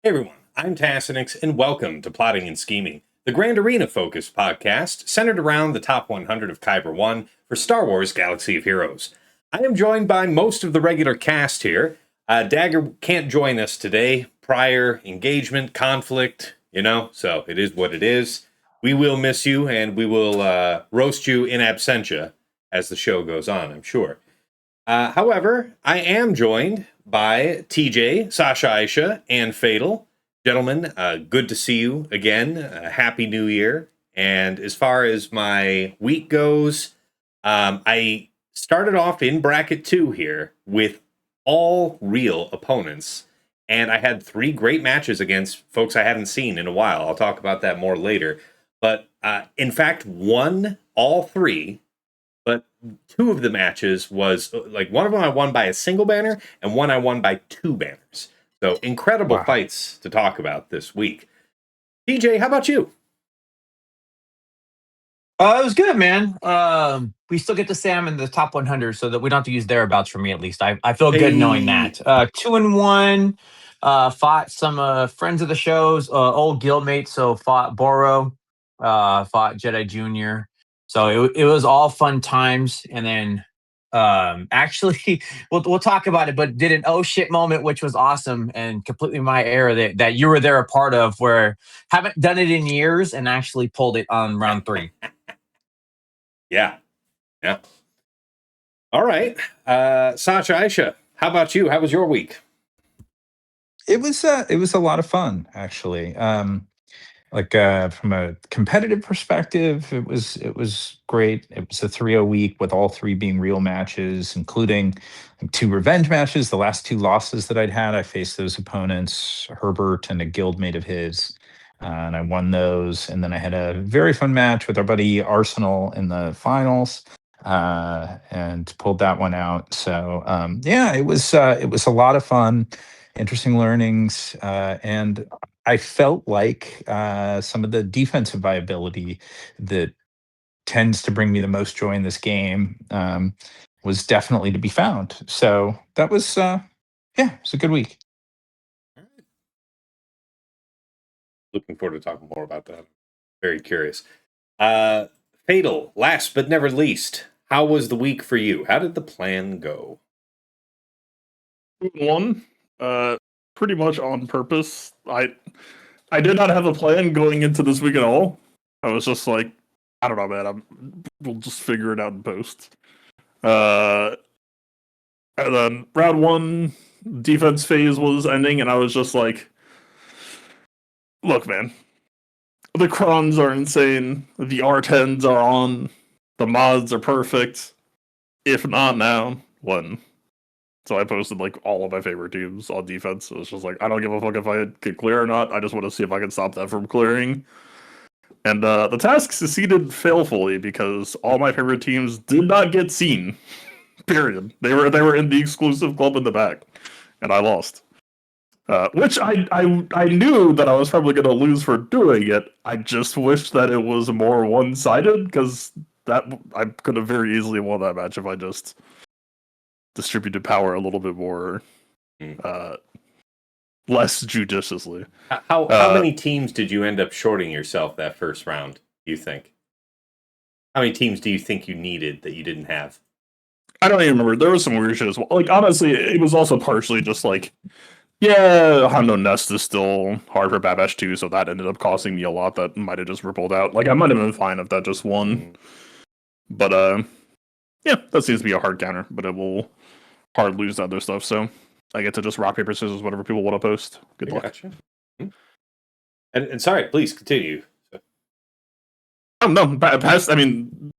Hey everyone, I'm Tassenix, and welcome to Plotting and Scheming, the Grand Arena focused podcast centered around the top 100 of Kyber 1 for Star Wars Galaxy of Heroes. I am joined by most of the regular cast here. Dagger can't join us today. Prior engagement, conflict, so it is what it is. We will miss you, and we will roast you in absentia as the show goes on, I'm sure. However, I am joined by TJ, Sasha Aisha, and Fatal. Gentlemen, good to see you again. Happy New Year. And as far as my week goes, I started off in bracket 2 here with all real opponents. And I had 3 great matches against folks I haven't seen in a while. I'll talk about that more later. But in fact, won all 3. But 2 of the matches was like one of them I won by a single banner and one I won by 2 banners. So incredible fights to talk about this week. DJ, how about you? It was good, man. We still get to say I'm in the top 100, so that we don't have to use thereabouts for me. At least I feel good knowing that. 2-1. Fought some friends of the shows, old guildmates. So fought Boro, fought Jedi Junior. So it was all fun times. And then actually we'll talk about it, but did an oh shit moment, which was awesome and completely my era that you were there a part of, where haven't done it in years and actually pulled it on round 3. Yeah. All right. Sasha Aisha, how about you? How was your week? It was a lot of fun, actually. From a competitive perspective, it was great. It was a 3-0 week with all 3 being real matches, including 2 revenge matches. The last 2 losses that I'd had, I faced those opponents, Herbert and a guildmate of his, and I won those. And then I had a very fun match with our buddy Arsenal in the finals, and pulled that one out. So yeah, it was a lot of fun, interesting learnings, and I felt like some of the defensive viability that tends to bring me the most joy in this game was definitely to be found. So that was, yeah, it was a good week. Looking forward to talking more about that. Very curious. Fatal, last but never least, how was the week for you? How did the plan go? One, pretty much on purpose. I did not have a plan going into this week at all. I was just like, I don't know, man. We'll just figure it out in post. And then round 1, defense phase was ending, and I was just like, look, man. The crons are insane. The R10s are on. The mods are perfect. If not now, when? So I posted like all of my favorite teams on defense. It was just like, I don't give a fuck if I can clear or not. I just want to see if I can stop that from clearing. And the task succeeded failfully because all my favorite teams did not get seen. Period. They were in the exclusive club in the back, and I lost. Which I knew that I was probably going to lose for doing it. I just wished that it was more one-sided, because that I could have very easily won that match if I just distributed power a little bit more, less judiciously. How many teams did you end up shorting yourself that first round, do you think? How many teams do you think you needed that you didn't have? I don't even remember. There was some weird shit as well. Like, honestly, it was also partially just like, yeah, Hondo Nest is still hard for Babash too, so that ended up costing me a lot that might have just rippled out. Like, I might have been fine if that just won. But, yeah, that seems to be a hard counter, but it will hard lose other stuff, so I get to just rock, paper, scissors, whatever people want to post. Good luck. Gotcha. And sorry, please continue. Oh, no, past, I mean,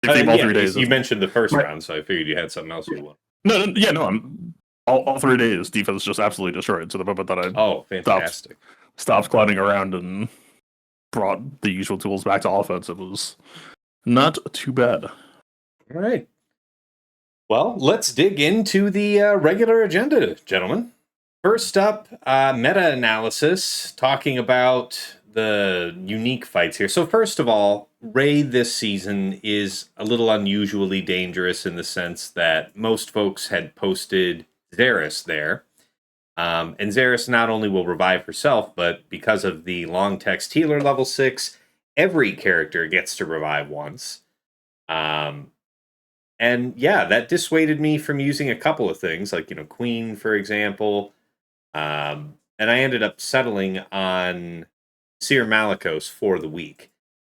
all 3 days. You mentioned the first round, so I figured you had something else you want. No, I'm all 3 days. Defense just absolutely destroyed. So the moment that I fantastic stopped clowning around and brought the usual tools back to offense, it was not too bad. All right. Well, let's dig into the regular agenda, gentlemen. First up, meta-analysis, talking about the unique fights here. So first of all, Raid this season is a little unusually dangerous in the sense that most folks had posted Xeris there. And Xeris not only will revive herself, but because of the long text healer level 6, every character gets to revive once. And yeah, that dissuaded me from using a couple of things, like, Queen, for example. And I ended up settling on Seer Malicos for the week.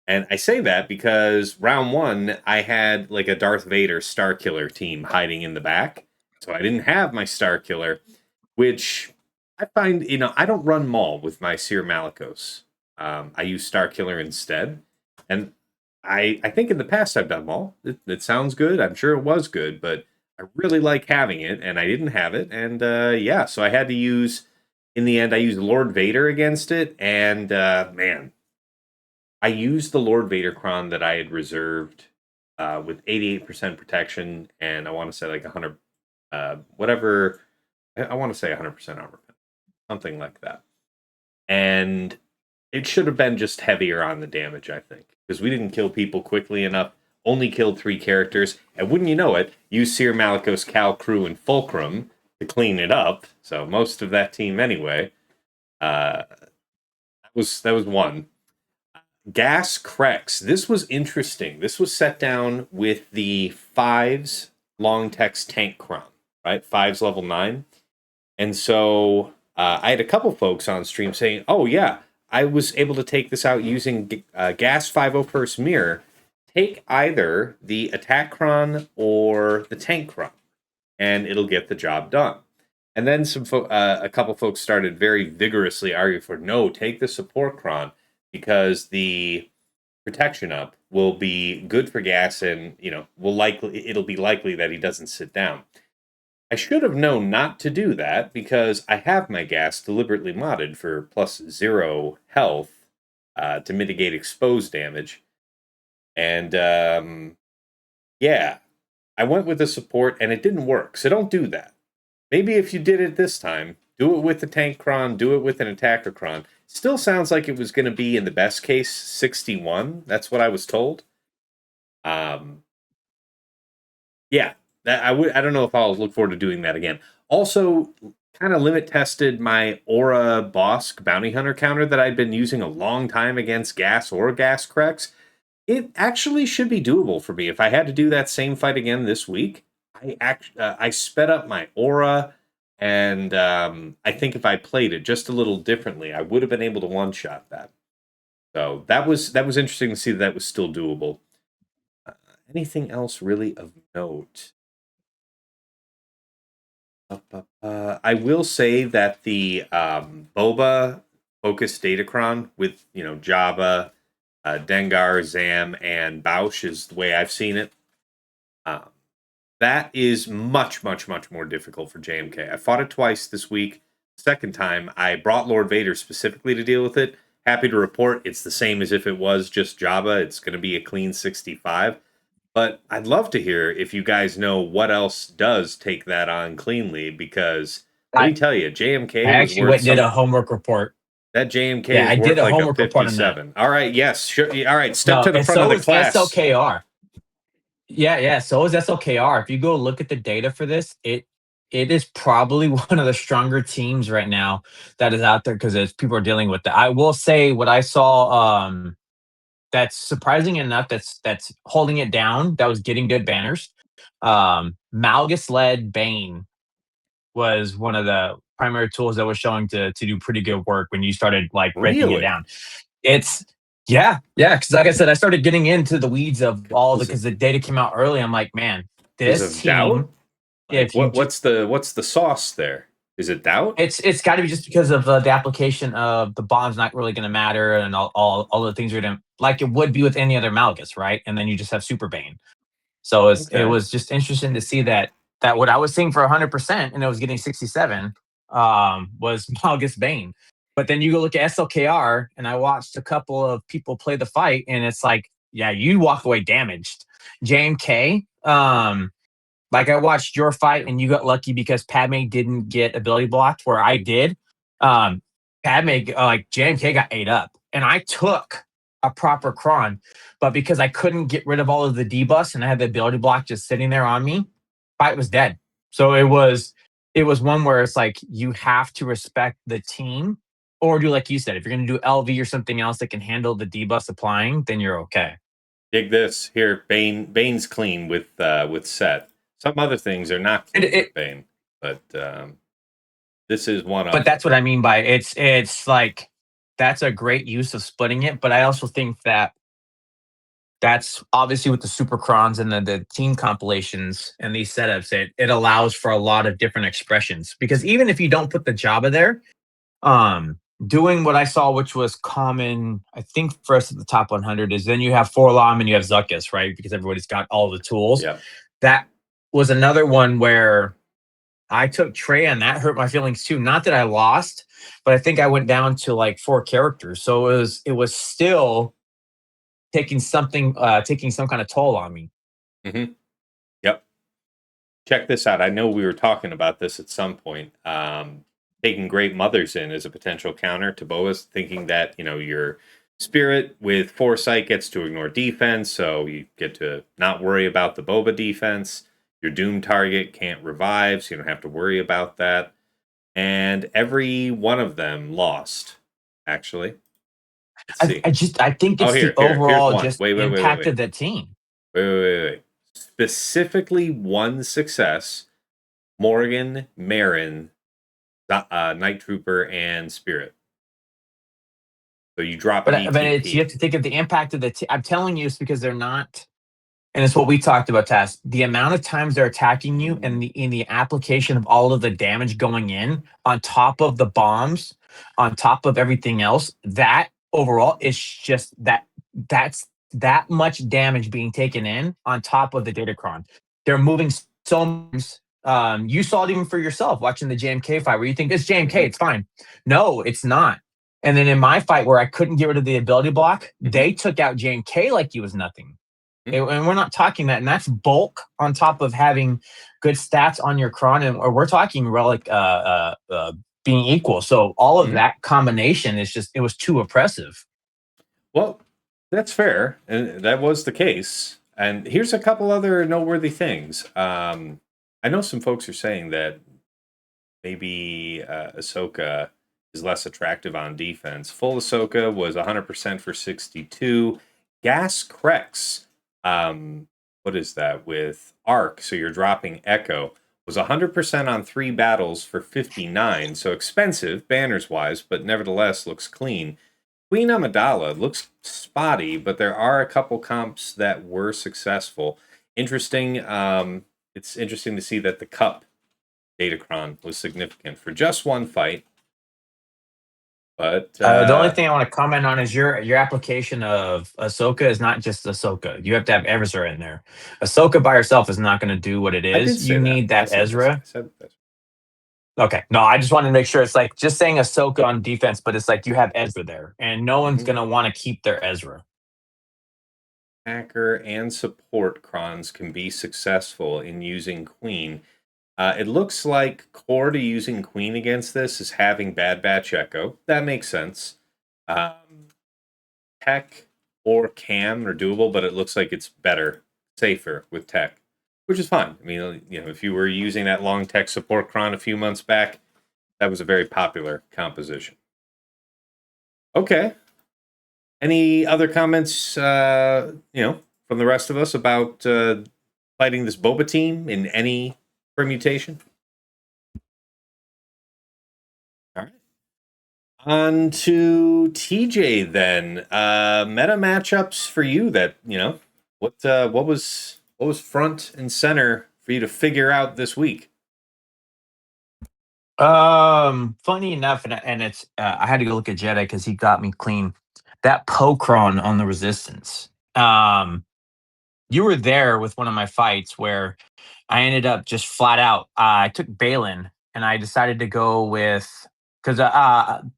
And I say that because round 1, I had like a Darth Vader Starkiller team hiding in the back. So I didn't have my Starkiller, which I find, I don't run Maul with my Seer Malicos. I use Starkiller instead. And I think in the past I've done Maul. It sounds good. I'm sure it was good, but I really like having it, and I didn't have it. And yeah, so I had to use, in the end, I used Lord Vader against it. And man, I used the Lord Vader Cron that I had reserved with 88% protection, and I want to say like 100, whatever, I want to say 100% armor, something like that. And it should have been just heavier on the damage, I think, because we didn't kill people quickly enough, only killed 3 characters, and wouldn't you know it, used Seer Malicos, Cal, Crew, and Fulcrum to clean it up, so most of that team anyway. That was one. Gas Krex. This was interesting. This was set down with the 5's long text tank crown, right? 5's level 9. And so I had a couple folks on stream saying, oh yeah, I was able to take this out using Gas 501st Mirror. Take either the attack cron or the tank cron, and it'll get the job done. And then a couple folks started very vigorously arguing for, no, take the support cron, because the protection up will be good for Gas, and it'll be likely that he doesn't sit down. I should have known not to do that, because I have my Gas deliberately modded for +0 health to mitigate exposed damage. And yeah, I went with the support and it didn't work. So don't do that. Maybe if you did it this time, do it with the tank cron, do it with an attacker cron. Still sounds like it was going to be, in the best case, 61. That's what I was told. Yeah, I don't know if I'll look forward to doing that again. Also, kind of limit tested my Aura Bosk bounty hunter counter that I'd been using a long time against Gas or Gas Krex. It actually should be doable for me. If I had to do that same fight again this week, I sped up my Aura, and I think if I played it just a little differently, I would have been able to one-shot that. So that was interesting to see that was still doable. Anything else really of note? I will say that the Boba focused Datacron with Jabba, Dengar, Zam, and Bausch is the way I've seen it. That is much, much, much more difficult for JMK. I fought it twice this week. Second time, I brought Lord Vader specifically to deal with it. Happy to report it's the same as if it was just Jabba. It's going to be a clean 65. But I'd love to hear if you guys know what else does take that on cleanly, because let me tell you, JMK I was actually worth did a homework report. That JMK Yeah, is I worth did a like a homework report on that. 57. All right, yes, sure. All right, step No, to the and front so of the is class. SLKR. Yeah. So is SLKR. If you go look at the data for this, it is probably one of the stronger teams right now that is out there, because people are dealing with that. I will say what I saw. That's surprising enough. That's holding it down. That was getting good banners. Malgus led Bane was one of the primary tools that was showing to do pretty good work when you started like breaking it down. It's yeah, because like I said, I started getting into the weeds of all because the data came out early. I'm like, man, this team. Doubt? Like, If you what's the sauce there? Is it doubt? it's got to be just because of the application of the bomb's not really going to matter, and all the things are going to, like it would be with any other Malgus, right? And then you just have Super Bane. So it was just interesting to see that what I was seeing for 100% and it was getting 67 was Malgus Bane. But then you go look at SLKR, and I watched a couple of people play the fight, and it's like, yeah, you walk away damaged. JMK, like I watched your fight, and you got lucky because Padme didn't get ability blocked where I did. Padme, like JMK got ate up, and I took a proper cron, but because I couldn't get rid of all of the debuffs and I had the ability block just sitting there on me, fight was dead. So it was it was one where it's like you have to respect the team, or do like you said, if you're going to do LV or something else that can handle the debuffs applying, then you're okay. Dig this here. Bane's clean with Set. Some other things are not clean with Bane, but this is one of But them. that's what I mean by it's like that's a great use of splitting it. But I also think that that's obviously with the supercrons and the team compilations and these setups, it allows for a lot of different expressions. Because even if you don't put the Jabba there, doing what I saw, which was common, I think for us at the top 100, is then you have Forlom and you have Zuckus, right? Because everybody's got all the tools. Yeah. That was another one where I took Trey, and that hurt my feelings too. Not that I lost, but I think I went down to like 4 characters. So it was still taking some kind of toll on me. Mm-hmm. Yep. Check this out. I know we were talking about this at some point. Taking Great Mothers in as a potential counter to Boas, thinking that, your Spirit with Foresight gets to ignore defense, so you get to not worry about the Boba defense. Your Doom target can't revive, so you don't have to worry about that. And every one of them lost, actually. I think it's the overall just impact of the team. Wait. Specifically one success, Morgan, Marin, Night Trooper, and Spirit. So you drop But an ETP. you have to think of the impact of the team. I'm telling you, it's because they're not. And it's what we talked about, Tass. The amount of times they're attacking you and in the application of all of the damage going in, on top of the bombs, on top of everything else, that overall is just that's that much damage being taken in on top of the Datacron. They're moving so much. You saw it even for yourself watching the JMK fight, where you think it's JMK, it's fine. No, it's not. And then in my fight where I couldn't get rid of the ability block, they took out JMK like he was nothing. And we're not talking that, and that's bulk on top of having good stats on your cron, and or we're talking relic being equal. So all of that combination is just, it was too oppressive. Well, that's fair, and that was the case. And here's a couple other noteworthy things. I know some folks are saying that maybe Ahsoka is less attractive on defense. Full Ahsoka was 100% for 62. Gas Crex, what is that with Arc? So you're dropping Echo, was 100% on 3 battles for 59. So expensive banners wise, but nevertheless looks clean. Queen Amidala looks spotty, but there are a couple comps that were successful. Interesting. It's interesting to see that the Cup Datacron was significant for just one fight. But the only thing I want to comment on is your application of Ahsoka is not just Ahsoka. You have to have Ezra in there. Ahsoka by herself is not going to do what it is. You need that Ezra. Okay. No, I just wanted to make sure. It's like just saying Ahsoka on defense, but it's like you have Ezra there, and no one's going to want to keep their Ezra. Hacker and support crons can be successful in using Queen. It looks like core to using Queen against this is having Bad Batch Echo. That makes sense. Tech or Cam are doable, but it looks like it's better, safer with Tech, which is fine. I mean, if you were using that long Tech support cron a few months back, that was a very popular composition. Okay. Any other comments, from the rest of us about fighting this Boba team in any permutation? All right. On to TJ then. Meta matchups for you that, what was front and center for you to figure out this week? Funny enough, and it's I had to go look at Jedi because he got me clean. That Pokron on the Resistance. You were there with one of my fights where I ended up just flat out. I took Balin and I decided to go with, because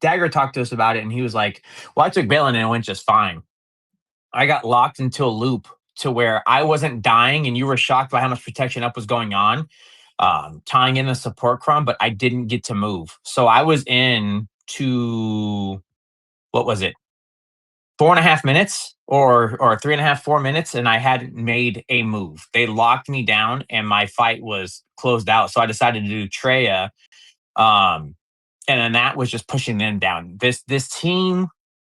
Dagger talked to us about it and he was like, "Well, I took Balin and it went just fine." I got locked into a loop to where I wasn't dying and you were shocked by how much protection up was going on, tying in a support cron, but I didn't get to move. So I was in to, what was it? 4.5 minutes or 3.5, 4 minutes, and I hadn't made a move. They locked me down, and my fight was closed out. So I decided to do Treya, and then that was just pushing them down. This team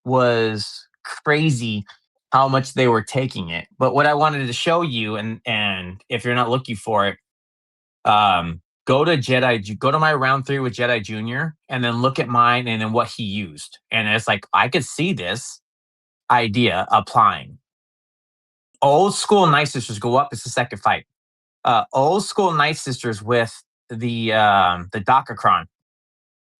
was crazy how much they were taking it. But what I wanted to show you, and if you're not looking for it, go to my round 3 with Jedi Junior, and then look at mine and then what he used. And it's like I could see this idea applying. Old school Night Sisters go up. It's the second fight. Old school Night Sisters with the Dakakron,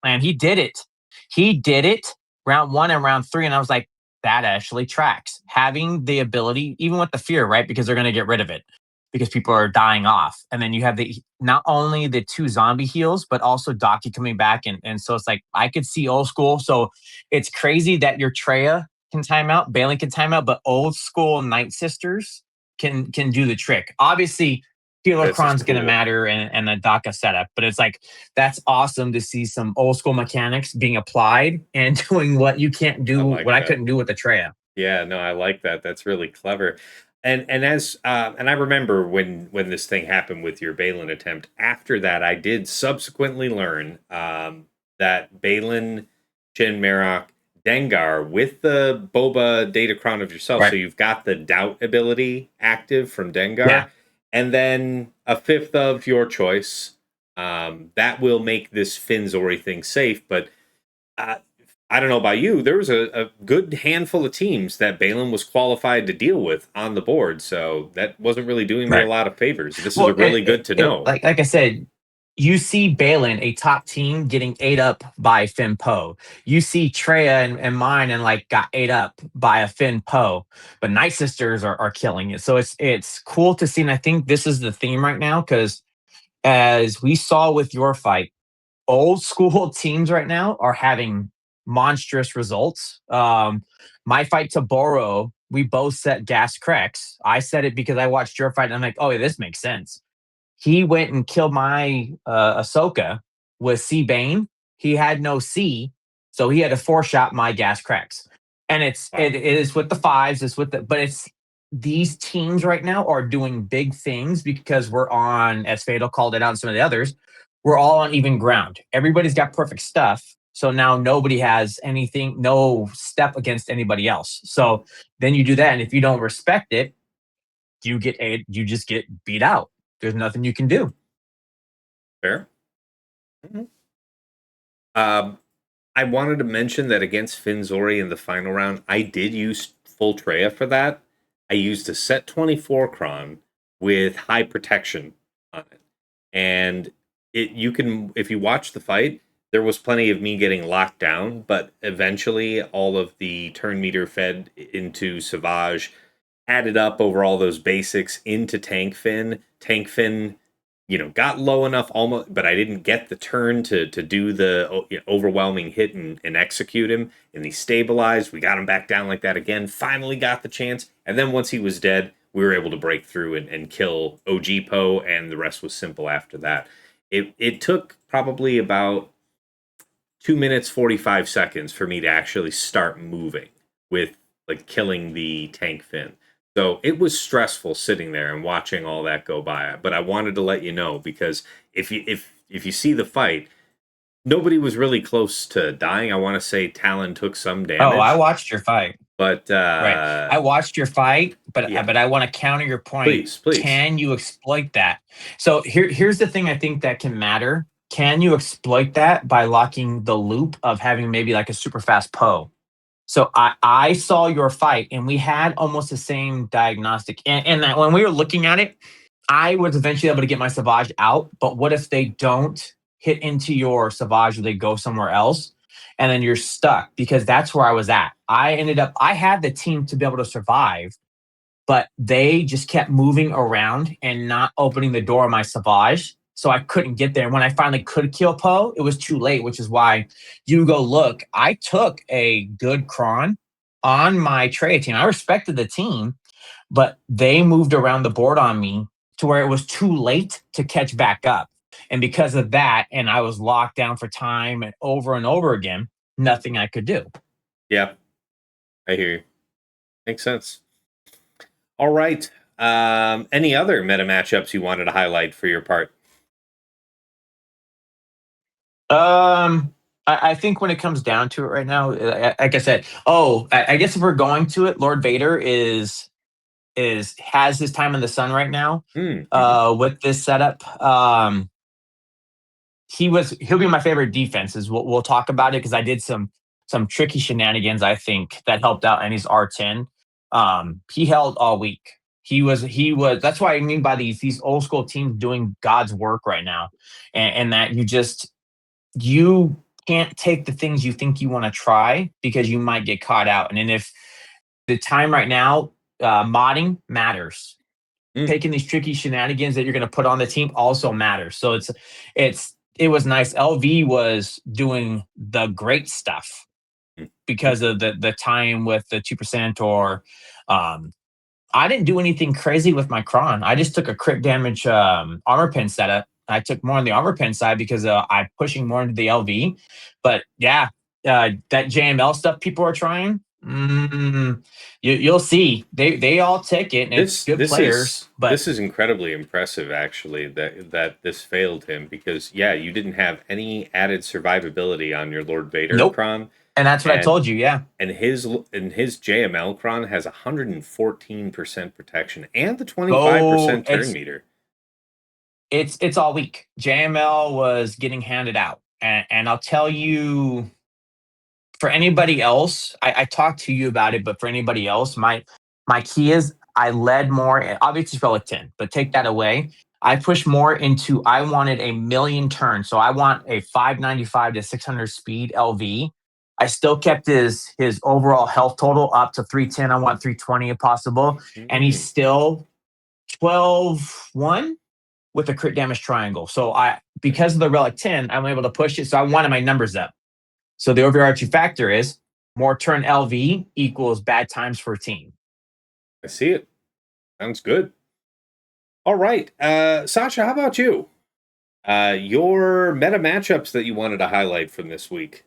and he did it. He did it round 1 and round 3, and I was like, that actually tracks. Having the ability, even with the fear, right? Because they're going to get rid of it because people are dying off, and then you have the not only the 2 zombie heals, but also Daki coming back, and so it's like I could see old school. So it's crazy that your Treya can time out, Balin can time out, but old school Night Sisters can do the trick. Obviously, Healer Kron's going to matter and the DACA setup, but it's like that's awesome to see some old school mechanics being applied and doing what you can't do, I couldn't do with the Treya. Yeah, no, I like that. That's really clever. And I remember when this thing happened with your Balin attempt. After that, I did subsequently learn that Balin, Jin Marok, Dengar with the Boba Datacron of yourself. Right. So you've got the doubt ability active from Dengar. Yeah. And then a 5th of your choice. That will make this Finzori thing safe. But I don't know about you. There was a good handful of teams that Balin was qualified to deal with on the board. So that wasn't really doing me a lot of favors. This is really good to know. Like I said, you see Balin, a top team, getting ate up by Finn Poe. You see Treya and mine and like got ate up by a Finn Poe. But Night Sisters are killing it. So it's cool to see. And I think this is the theme right now, because as we saw with your fight, old school teams right now are having monstrous results. My fight to Boro, we both set gas cracks. I said it because I watched your fight and I'm like, oh, yeah, this makes sense. He went and killed my Ahsoka with C Bane. He had no C, so he had to 4-shot my gas cracks. And it is with the 5s, but it's these teams right now are doing big things because we're on, as Fatal called it out, and some of the others, we're all on even ground. Everybody's got perfect stuff. So now nobody has anything, no step against anybody else. So then you do that, and if you don't respect it, you just get beat out. There's nothing you can do. Fair. Mm-hmm. I wanted to mention that against Finzori in the final round, I did use full Treya for that. I used a set 24 Kron with high protection on it. And you can, if you watch the fight, there was plenty of me getting locked down, but eventually all of the turn meter fed into Savage, added up over all those basics into Tank Finn. Tank Finn, got low enough almost, but I didn't get the turn to do the overwhelming hit and execute him. And he stabilized. We got him back down like that again. Finally got the chance. And then once he was dead, we were able to break through and kill OG Poe, and the rest was simple after that. It took probably about 2 minutes, 45 seconds for me to actually start moving with like killing the Tank Finn. So it was stressful sitting there and watching all that go by. But I wanted to let you know, because if you see the fight, nobody was really close to dying. I want to say Talon took some damage. Oh, I watched your fight. But right. I watched your fight, but I want to counter your point. Please. Can you exploit that? So here's the thing I think that can matter. Can you exploit that by locking the loop of having maybe like a super fast Poe? So I saw your fight, and we had almost the same diagnostic. And that when we were looking at it, I was eventually able to get my Savage out. But what if they don't hit into your Savage, or they go somewhere else, and then you're stuck? Because that's where I was at. I had the team to be able to survive, but they just kept moving around and not opening the door of my Savage. So I couldn't get there. And when I finally could kill Poe, it was too late, which is why you go look. I took a good Kron on my Treya team. I respected the team, but they moved around the board on me to where it was too late to catch back up. And because of that, and I was locked down for time and over again, nothing I could do. Yeah, I hear you. Makes sense. All right. Any other meta matchups you wanted to highlight for your part? I think when it comes down to it right now, like I said, I guess if we're going to it, Lord Vader has his time in the sun right now. Mm-hmm. With this setup. He'll be my favorite defenses. We'll talk about it because I did some tricky shenanigans I think that helped out, and he's R10. He held all week. He was. That's why I mean by these old school teams doing God's work right now, and that you can't take the things you think you want to try because you might get caught out. And then if the time right now, modding matters. Mm. Taking these tricky shenanigans that you're going to put on the team also matters. So it was nice. LV was doing the great stuff Mm. because of the time with the 2% or um, I didn't do anything crazy with my cron. I just took a crit damage armor pen setup. I took more on the armor pen side because I'm pushing more into the LV. But yeah, that JML stuff people are trying. You'll see. They all take it, and it's good players. But this is incredibly impressive, actually, that this failed him because you didn't have any added survivability on your Lord Vader nope. cron, And that's what I and told you. Yeah. and his JML cron has 114% protection and the 25% turn meter. It's all week. JML was getting handed out, and I'll tell you, for anybody else, I talked to you about it, but for anybody else, my key is I led more. Obviously, fell at 10, but take that away. I pushed more into I wanted a million turns, so I want a 595 to 600 speed LV. I still kept his overall health total up to 310. I want 320 if possible, and he's still 12-1 with a crit damage triangle. So because of the relic 10, I'm able to push it. So I wanted my numbers up. So the overarching factor is more turn LV equals bad times for a team. I see it. Sounds good. All right. Sasha, how about you? Your meta matchups that you wanted to highlight from this week.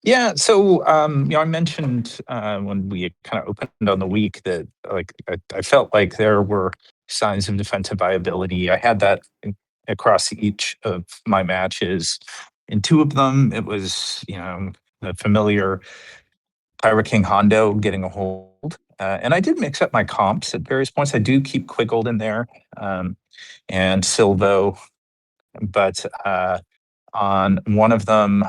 Yeah, so I mentioned when we kind of opened on the week that like I felt like there were signs of defensive viability. I had that across each of my matches. In two of them, it was the familiar Pyro King Hondo getting a hold, and I did mix up my comps at various points. I do keep Quiggold in there and Silvo, but on one of them,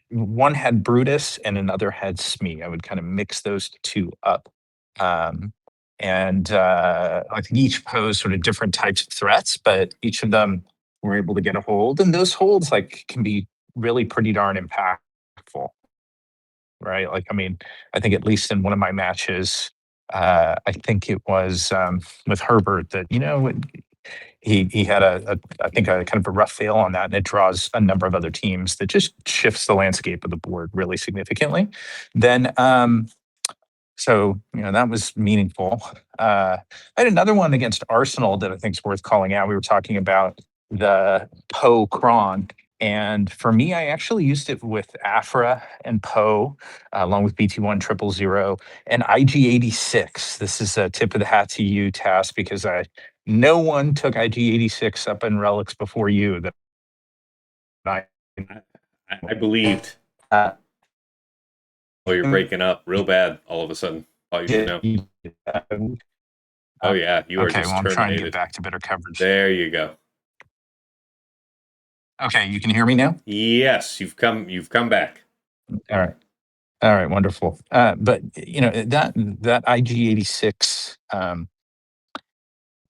one had Brutus and another had Smee. I would kind of mix those two up. Um, and I think each posed sort of different types of threats, but each of them were able to get a hold. And those holds can be really pretty darn impactful, right? Like, I mean, I think at least in one of my matches, I think it was with Herbert that, he had I think a kind of a rough fail on that, and it draws a number of other teams that just shifts the landscape of the board really significantly. Then so that was meaningful. I had another one against Arsenal that I think is worth calling out. We were talking about the Poe Cron. And for me, I actually used it with Afra and Poe, along with BT1000 and IG86. This is a tip of the hat to you, Task, because no one took IG86 up in relics before you. That I believed. uh, Oh, you're breaking up real bad all of a sudden. Oh, you know. Oh yeah, you are okay, just well, I'm trying to get terminated. back to better coverage. There you go. Okay, you can hear me now? Yes, you've come back. All right. All right, wonderful. But that IG86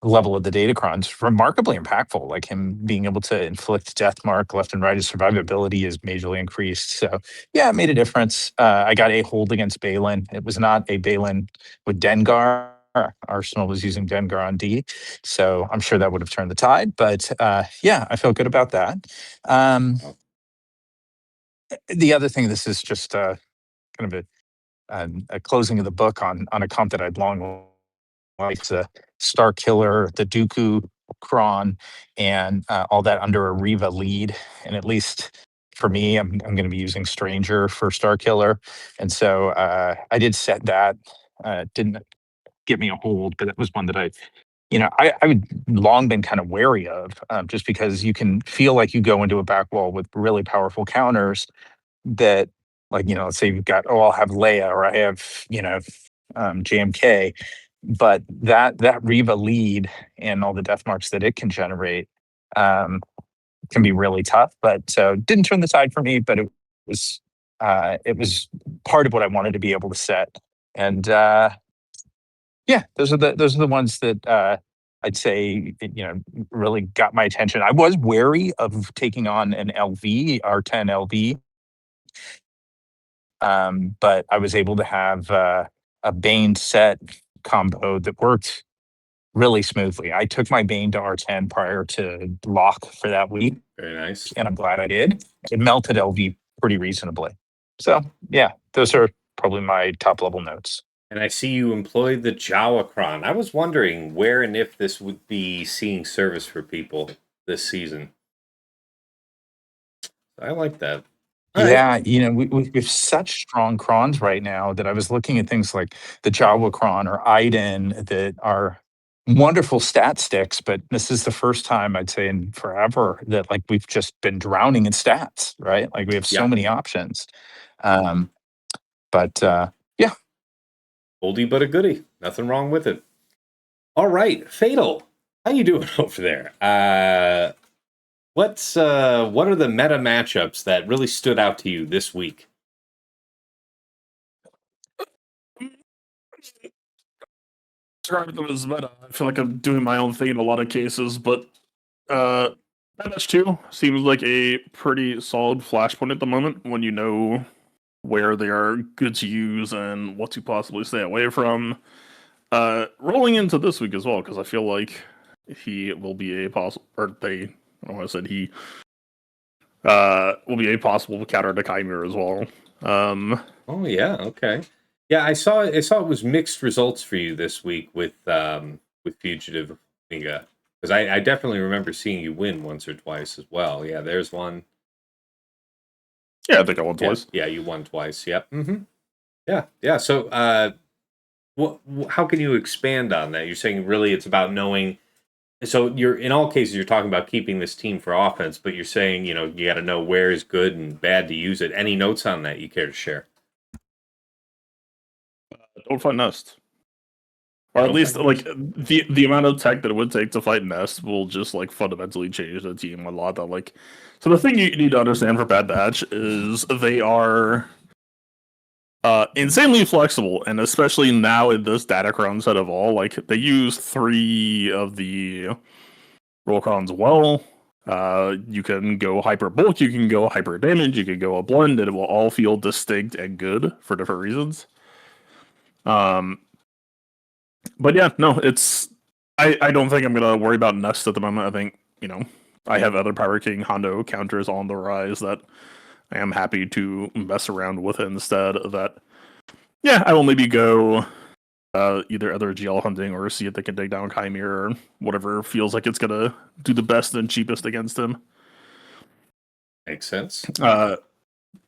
level of the Datacron is remarkably impactful. Like him being able to inflict death mark left and right, his survivability is majorly increased. So yeah, it made a difference. I got a hold against Balin. It was not a Balin with Dengar. Arsenal was using Dengar on D, so I'm sure that would have turned the tide. But yeah, I feel good about that. The other thing, this is just kind of a closing of the book on a comp that I'd long liked, the Star Killer, the Dooku, Kron, and all that under a Riva lead. And at least for me, I'm going to be using Stranger for Star Killer, and so I did set that. Didn't get me a hold, but that was one that I would long been kind of wary of, just because you can feel like you go into a back wall with really powerful counters that, like, let's say you've got, oh, I'll have Leia or I have, JMK, but that Reva lead and all the death marks that it can generate can be really tough. But so didn't turn the tide for me, but it was part of what I wanted to be able to set. And yeah, those are the ones that I'd say really got my attention. I was wary of taking on an LV R10 LV, but I was able to have a Bane set combo that worked really smoothly. I took my Bane to R10 prior to lock for that week, Very nice. and I'm glad I did. It melted LV pretty reasonably. So yeah, those are probably my top level notes. And I see you employed the Jawacron. I was wondering where and if this would be seeing service for people this season. I like that. All right. Yeah, we have such strong crons right now that I was looking at things like the Jawa cron or Iden that are wonderful stat sticks, but this is the first time I'd say in forever that like we've just been drowning in stats, right? Like we have so Yeah. many options. But yeah. Oldie but a goodie. Nothing wrong with it. All right, Fatal. How you doing over there? What are the meta matchups that really stood out to you this week? Describe them as meta. I feel like I'm doing my own thing in a lot of cases, but Match 2 seems like a pretty solid flashpoint at the moment when you know where they are good to use and what to possibly stay away from. Rolling into this week as well, because I feel like he will be a possible, or they, I don't know what I said, he will be a possible counter to Chimera as well. Oh yeah, okay. Yeah, I saw it was mixed results for you this week with Fugitive Amiga. Because I definitely remember seeing you win once or twice as well. Yeah, there's one. Yeah, I think I won twice. Yeah, you won twice. Yep. Mm-hmm. Yeah. So, how can you expand on that? You're saying really it's about knowing. So you're in all cases you're talking about keeping this team for offense, but you're saying you got to know where is good and bad to use it. Any notes on that you care to share? Don't fight Nest. Or at least, like, the amount of tech that it would take to fight Nest will just, like, fundamentally change the team a lot. That, like, so the thing you need to understand for Bad Batch is they are insanely flexible, and especially now in this Datacron set of all, like, they use 3 of the Rollcrons well. You can go hyper bulk, you can go hyper damage, you can go a blend, and it will all feel distinct and good for different reasons. But yeah, no, it's I don't think I'm gonna worry about Nest at the moment. I think, I have other Power King Hondo counters on the rise that I am happy to mess around with instead of that. Yeah, I will maybe go either other GL hunting or see if they can take down Chimera or whatever feels like it's gonna do the best and cheapest against him. Makes sense.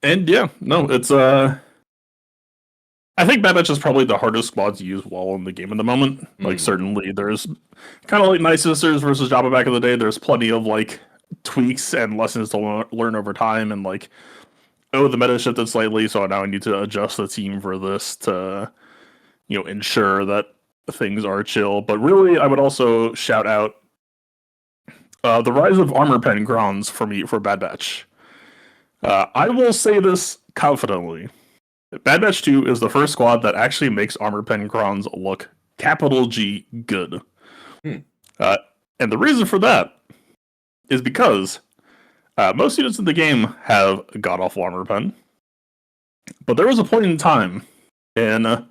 And yeah, no, it's I think Bad Batch is probably the hardest squad to use while in the game at the moment. Like, certainly there's kind of like Night Sisters versus Jabba back in the day. There's plenty of like tweaks and lessons to learn over time, and like, the meta shifted slightly, so now I need to adjust the team for this to, ensure that things are chill. But really, I would also shout out the rise of Armor Pen Grons for me for Bad Batch. I will say this confidently. Bad Batch 2 is the first squad that actually makes Armor Pen Grons look capital G good. And the reason for that is because most units in the game have god-awful Armor Pen. But there was a point in time in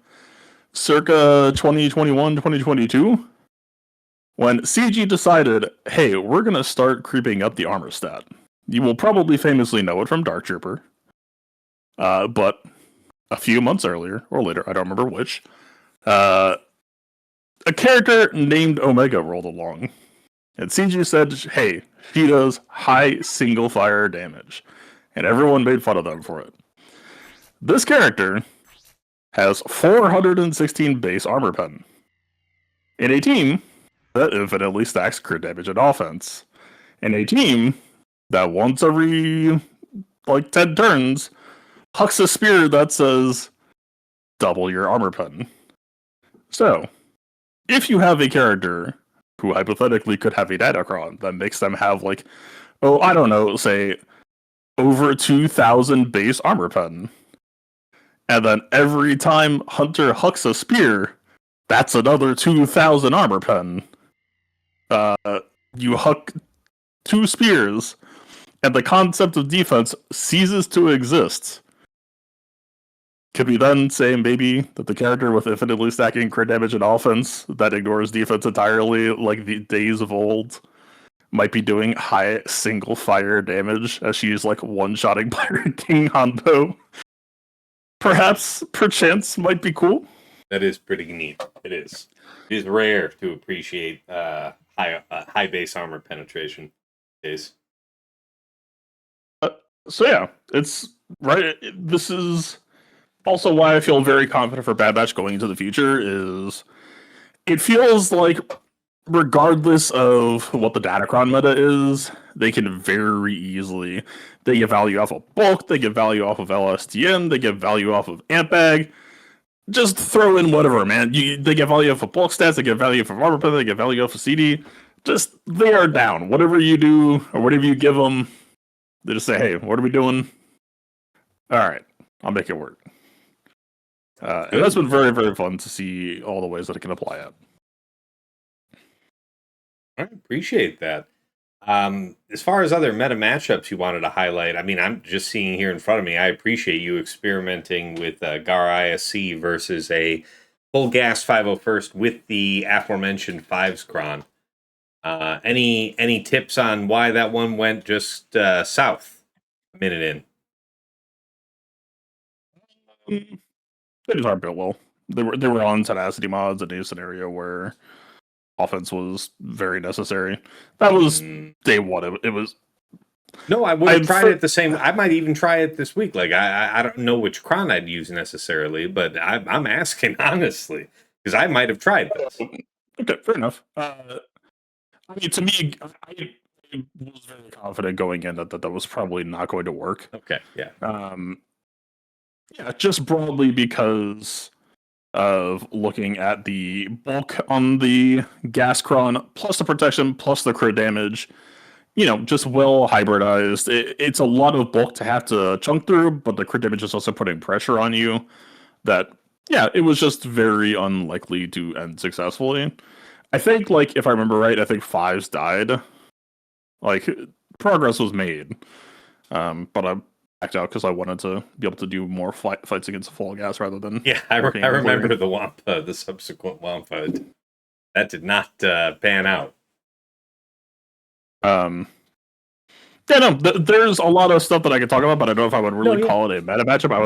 circa 2021, 2022 when CG decided, hey, we're going to start creeping up the armor stat. You will probably famously know it from Dark Trooper. But a few months earlier, or later, I don't remember which, a character named Omega rolled along. And CG said, hey, she does high single fire damage. and everyone made fun of them for it. This character has 416 base armor pen in a team that infinitely stacks crit damage and offense. In a team that once every 10 turns hucks a spear that says double your armor pen. So, if you have a character who hypothetically could have a Datacron that makes them have I don't know, say over 2,000 base armor pen, and then every time Hunter hucks a spear, that's another 2,000 armor pen. You huck 2 spears, and the concept of defense ceases to exist. Could we then say maybe that the character with infinitely stacking crit damage and offense that ignores defense entirely, like the days of old, might be doing high single fire damage as she's one-shotting Pirate King Hanbo? Perchance, might be cool. That is pretty neat. It is. It is rare to appreciate high base armor penetration days. So yeah, it's right. This is also why I feel very confident for Bad Batch going into the future. Is it feels like, regardless of what the Datacron meta is, they can very easily get value off of bulk, they get value off of LSTN, they get value off of amp bag. Just throw in whatever, man. They get value off of bulk stats, they get value from armor pen, they get value off of CD. Just, they are down. Whatever you do, or whatever you give them, they just say, hey, what are we doing? All right, I'll make it work. And that's been very, very fun to see all the ways that it can apply it. I appreciate that. As far as other meta matchups you wanted to highlight, I mean, I'm just seeing here in front of me, I appreciate you experimenting with Gar ISC versus a full gas 501st with the aforementioned Fives Cron. Any tips on why that one went just south a minute in? They just aren't built well. They were on tenacity mods in a scenario where offense was very necessary. That was day one. It was. No, I would have tried it the same. I might even try it this week. I don't know which cron I'd use necessarily, but I'm asking honestly because I might have tried this. Okay, fair enough. I mean, to me, I was very confident going in that was probably not going to work. Okay, yeah. Yeah, just broadly because of looking at the bulk on the gas cron, plus the protection, plus the crit damage. Just well hybridized. It's a lot of bulk to have to chunk through, but the crit damage is also putting pressure on you. That, yeah, it was just very unlikely to end successfully. I think, if I remember right, I think Fives died. Progress was made. But I backed out because I wanted to be able to do more fights against full gas rather than... Yeah, I remember the Wampa, the subsequent Wampa. That did not pan out. Yeah, no, there's a lot of stuff that I could talk about, but I don't know if I would really call it a meta matchup. I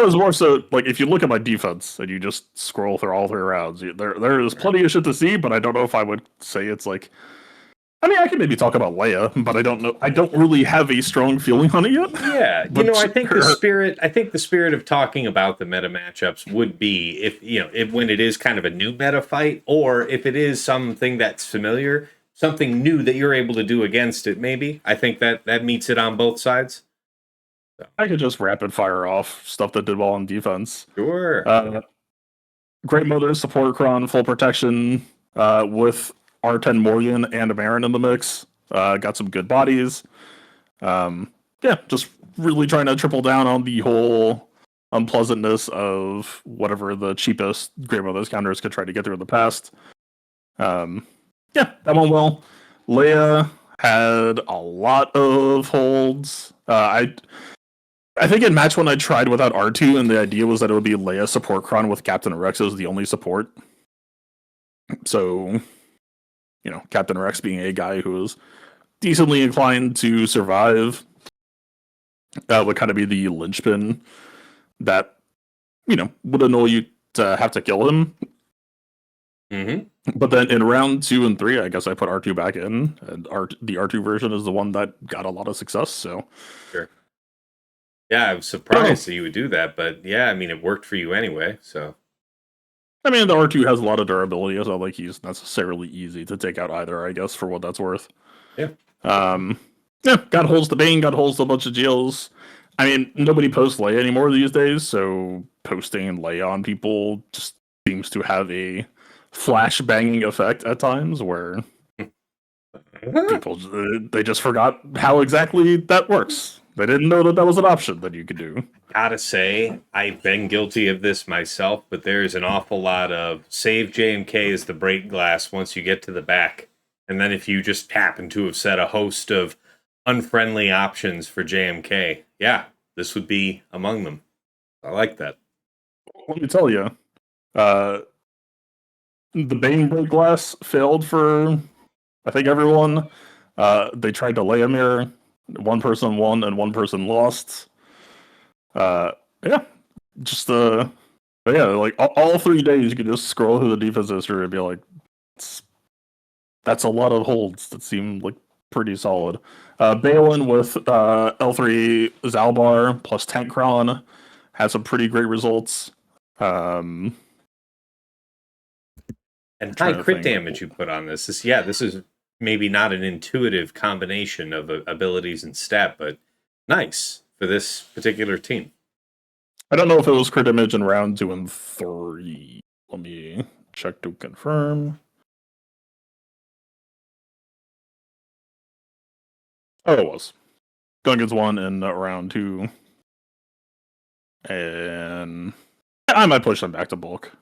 was more so, if you look at my defense and you just scroll through all 3 rounds, there is plenty of shit to see, but I don't know if I would say it's I mean, I can maybe talk about Leia, but I don't know. I don't really have a strong feeling on it yet. Yeah, I think the spirit of talking about the meta matchups would be if when it is kind of a new meta fight, or if it is something that's familiar, something new that you're able to do against it. Maybe I think that meets it on both sides. So. I could just rapid fire off stuff that did well on defense. Sure. Great Mother, support cron, full protection with R10 Morgan and a Baron in the mix. Got some good bodies. Yeah, just really trying to triple down on the whole unpleasantness of whatever the cheapest Great Mother's counters could try to get through in the past. Yeah, that went well. Leia had a lot of holds. I think in match 1 I tried without R2, and the idea was that it would be Leia support cron with Captain Rex as the only support. So, Captain Rex being a guy who is decently inclined to survive would kind of be the linchpin that, would annoy you to have to kill him. Mm-hmm. But then in round 2 and 3, I guess I put R2 back in, and the R2 version is the one that got a lot of success. So, sure. Yeah, I was surprised that you would do that, but yeah, I mean, it worked for you anyway, so. I mean, the R2 has a lot of durability. It's not like he's necessarily easy to take out either, I guess, for what that's worth. Yeah. Yeah, got holes to Bane, got holes to a bunch of GLs. I mean, nobody posts Leia anymore these days, so posting Leia on people just seems to have a flash banging effect at times where people they just forgot how exactly that works. They didn't know that was an option that you could do. Gotta say, I've been guilty of this myself, but there's an awful lot of save JMK as the break glass once you get to the back. And then if you just happen to have set a host of unfriendly options for JMK, yeah, this would be among them. I like that. Let me tell you, the Bane break glass failed for I think everyone. They tried to lay a mirror. One person won and one person lost. Yeah, just yeah, like all 3 days you could just scroll through the defense history and be like, that's a lot of holds that seem like pretty solid. Balin with L3 Zalbar plus Tankron had some pretty great results. And high crit damage you put on this. This is maybe not an intuitive combination of abilities and stat, but nice for this particular team. I don't know if it was crit damage in round 2 and 3. Let me check to confirm. Oh, it was. Gungans won in round 2. And I might push them back to bulk.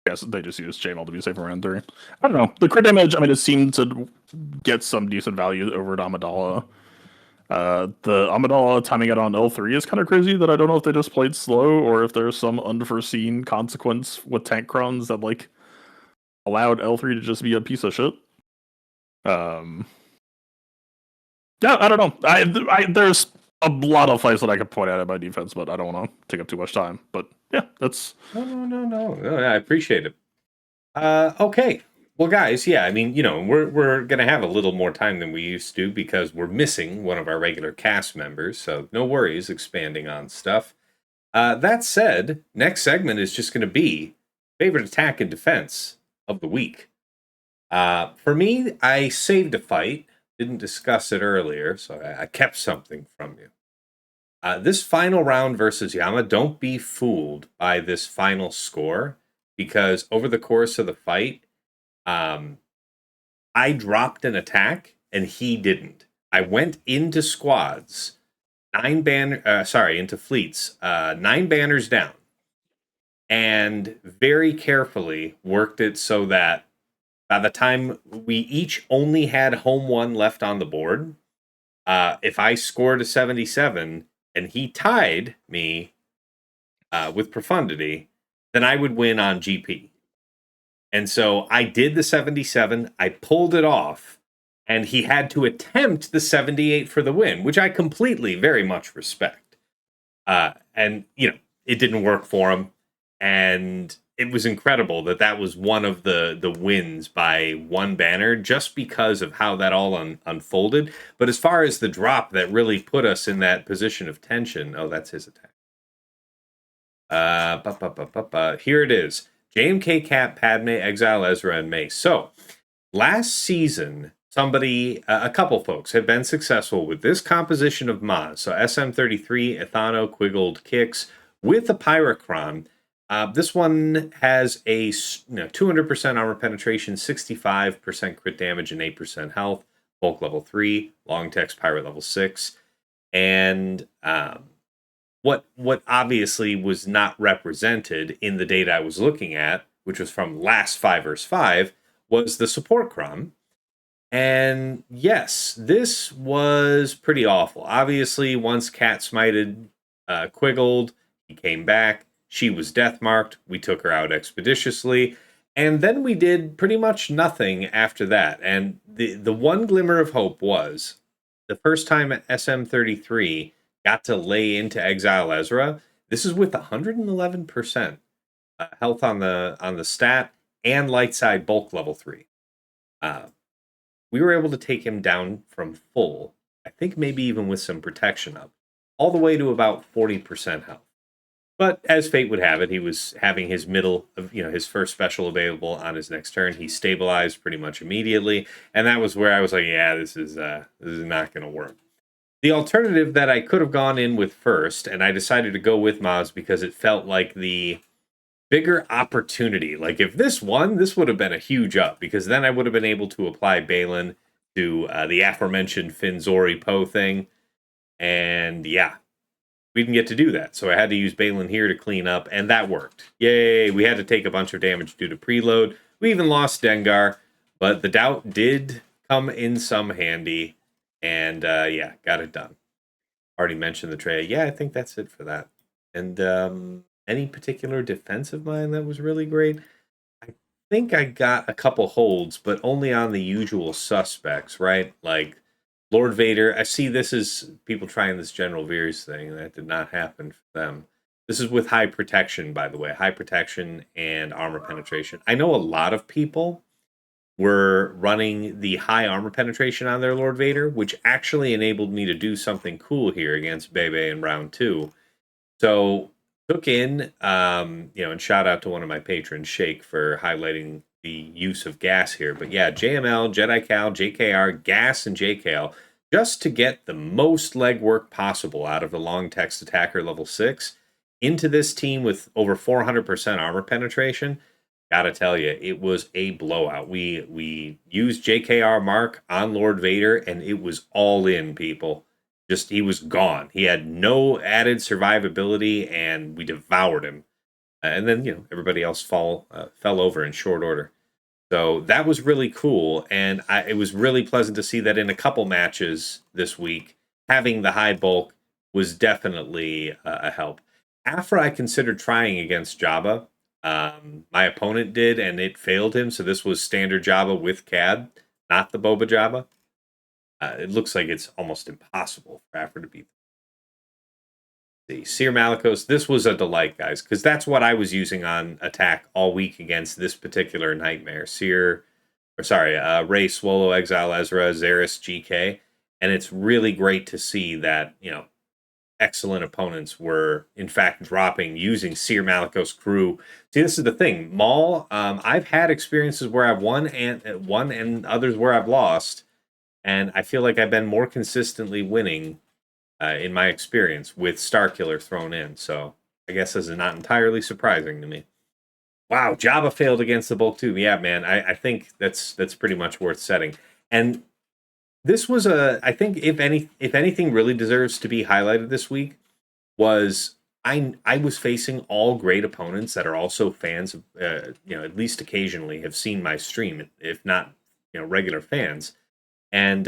Yes, they just used JML to be safe in round 3. I don't know. The crit damage, I mean, it seemed to get some decent value over at Amidala. The Amidala timing it on L3 is kind of crazy that I don't know if they just played slow or if there's some unforeseen consequence with tank crons that like allowed L3 to just be a piece of shit. Yeah, I don't know. There's a lot of fights that I could point out at my defense, but I don't want to take up too much time. But yeah, that's No. I appreciate it. Okay. Well, guys, yeah, I mean, we're gonna have a little more time than we used to because we're missing one of our regular cast members. So no worries expanding on stuff. That said, next segment is just gonna be favorite attack and defense of the week. For me, I saved a fight. Didn't discuss it earlier, so I kept something from you. This final round versus Yama, don't be fooled by this final score because over the course of the fight, I dropped an attack and he didn't. I went into squads, into fleets, 9 banners down, and very carefully worked it so that by the time we each only had home 1 left on the board, if I scored a 77 and he tied me with Profundity, then I would win on GP. And so I did the 77, I pulled it off, and he had to attempt the 78 for the win, which I completely, very much respect. And, it didn't work for him. And it was incredible that was one of the wins by 1 banner just because of how that all unfolded. But as far as the drop that really put us in that position of tension, that's his attack. Here it is. JMK, Cap, Padme, Exile, Ezra, and Mace. So, last season, a couple folks have been successful with this composition of Maz. So, SM33, Ethano, Quiggled, Kix, with a Pyrocron. This one has a 200% armor penetration, 65% crit damage, and 8% health. Bulk level 3, long text pirate level 6. And what obviously was not represented in the data I was looking at, which was from last 5 vs 5, was the support cron. And yes, this was pretty awful. Obviously, once Cat smited Quiggled, he came back. She was death marked. We took her out expeditiously. And then we did pretty much nothing after that. And the one glimmer of hope was the first time SM33 got to lay into Exile Ezra. This is with 111% health on the stat and light side bulk level 3. We were able to take him down from full. I think maybe even with some protection up all the way to about 40% health. But as fate would have it, he was having his middle of, his first special available on his next turn. He stabilized pretty much immediately, and that was where I was like, yeah, this is not going to work. The alternative that I could have gone in with first, and I decided to go with Maz because it felt like the bigger opportunity. Like if this won, this would have been a huge up because then I would have been able to apply Balin to the aforementioned Finzori Poe thing. And yeah, we didn't get to do that. So I had to use Balin here to clean up, and that worked. Yay, we had to take a bunch of damage due to preload. We even lost Dengar, but the doubt did come in some handy, and yeah, got it done. Already mentioned the tray. Yeah, I think that's it for that. And any particular defense of mine that was really great? I think I got a couple holds, but only on the usual suspects, right? Like Lord Vader. I see this is people trying this General Veers thing. That did not happen for them. This is with high protection, by the way. High protection and armor penetration. I know a lot of people were running the high armor penetration on their Lord Vader, which actually enabled me to do something cool here against Bebe in round 2. So took in, and shout out to one of my patrons, Shake, for highlighting the use of gas here. But yeah, JML, Jedi Cal, JKR, gas, and JKL, just to get the most legwork possible out of the long text attacker level 6 into this team with over 400% armor penetration. Gotta tell you, it was a blowout. We used JKR Mark on Lord Vader, and it was all in, people. Just he was gone. He had no added survivability, and we devoured him. And then everybody else fell over in short order. So that was really cool, and it was really pleasant to see that in a couple matches this week, having the high bulk was definitely a help. After I considered trying against Jabba, my opponent did, and it failed him. So this was standard Jabba with CAD, not the Boba Jabba. It looks like it's almost impossible for Afra to beat. The Seer Malicos, this was a delight, guys, because that's what I was using on attack all week against this particular nightmare. Ray, Swallow, Exile, Ezra, Zaris, GK. And it's really great to see that, excellent opponents were in fact dropping using Seer Malicos crew. See, this is the thing. Maul, I've had experiences where I've won and others where I've lost. And I feel like I've been more consistently winning in my experience with Starkiller thrown in. So I guess this is not entirely surprising to me. Wow, Jabba failed against the bulk too. Yeah, man, I think that's pretty much worth setting. And this was I think if anything really deserves to be highlighted this week was I was facing all great opponents that are also fans of at least occasionally have seen my stream, if not regular fans. And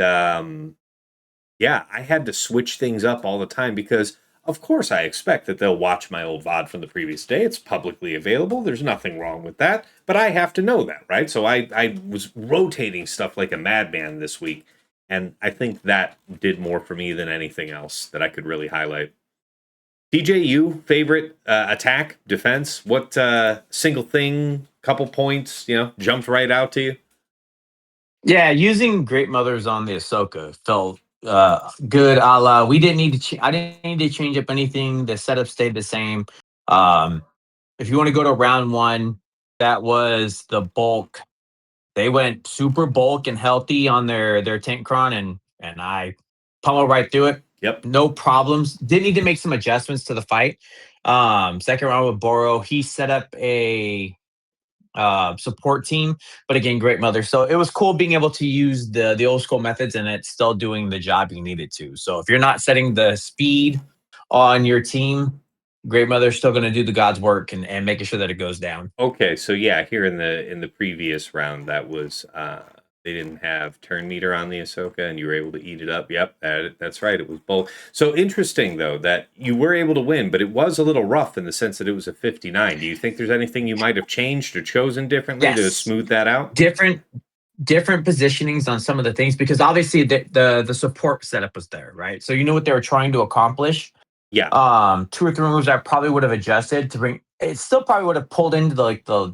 yeah, I had to switch things up all the time because, of course, I expect that they'll watch my old VOD from the previous day. It's publicly available. There's nothing wrong with that. But I have to know that, right? So I was rotating stuff like a madman this week. And I think that did more for me than anything else that I could really highlight. TJ, favorite attack, defense? What single thing, couple points, jumped right out to you? Yeah, using Great Mothers on the Ahsoka felt good. A la, we didn't need to. I didn't need to change up anything. The setup stayed the same. If you want to go to round 1, that was the bulk. They went super bulk and healthy on their tank cron, and I pummeled right through it. Yep, no problems. Did need to make some adjustments to the fight. Second round with Boro, he set up a support team, but again, Great Mother. So it was cool being able to use the old school methods, and it's still doing the job you needed to. So if you're not setting the speed on your team, Great Mother's still going to do the God's work and making sure that it goes down. Okay, so yeah, here in the previous round, that was they didn't have turn meter on the Ahsoka, and you were able to eat it up. Yep, that's right. It was both. So interesting though that you were able to win, but it was a little rough in the sense that it was a 59. Do you think there's anything you might have changed or chosen differently to smooth that out? Different positionings on some of the things, because obviously the support setup was there, right? So you know what they were trying to accomplish. Yeah. 2 or 3 moves I probably would have adjusted to bring. It still probably would have pulled into the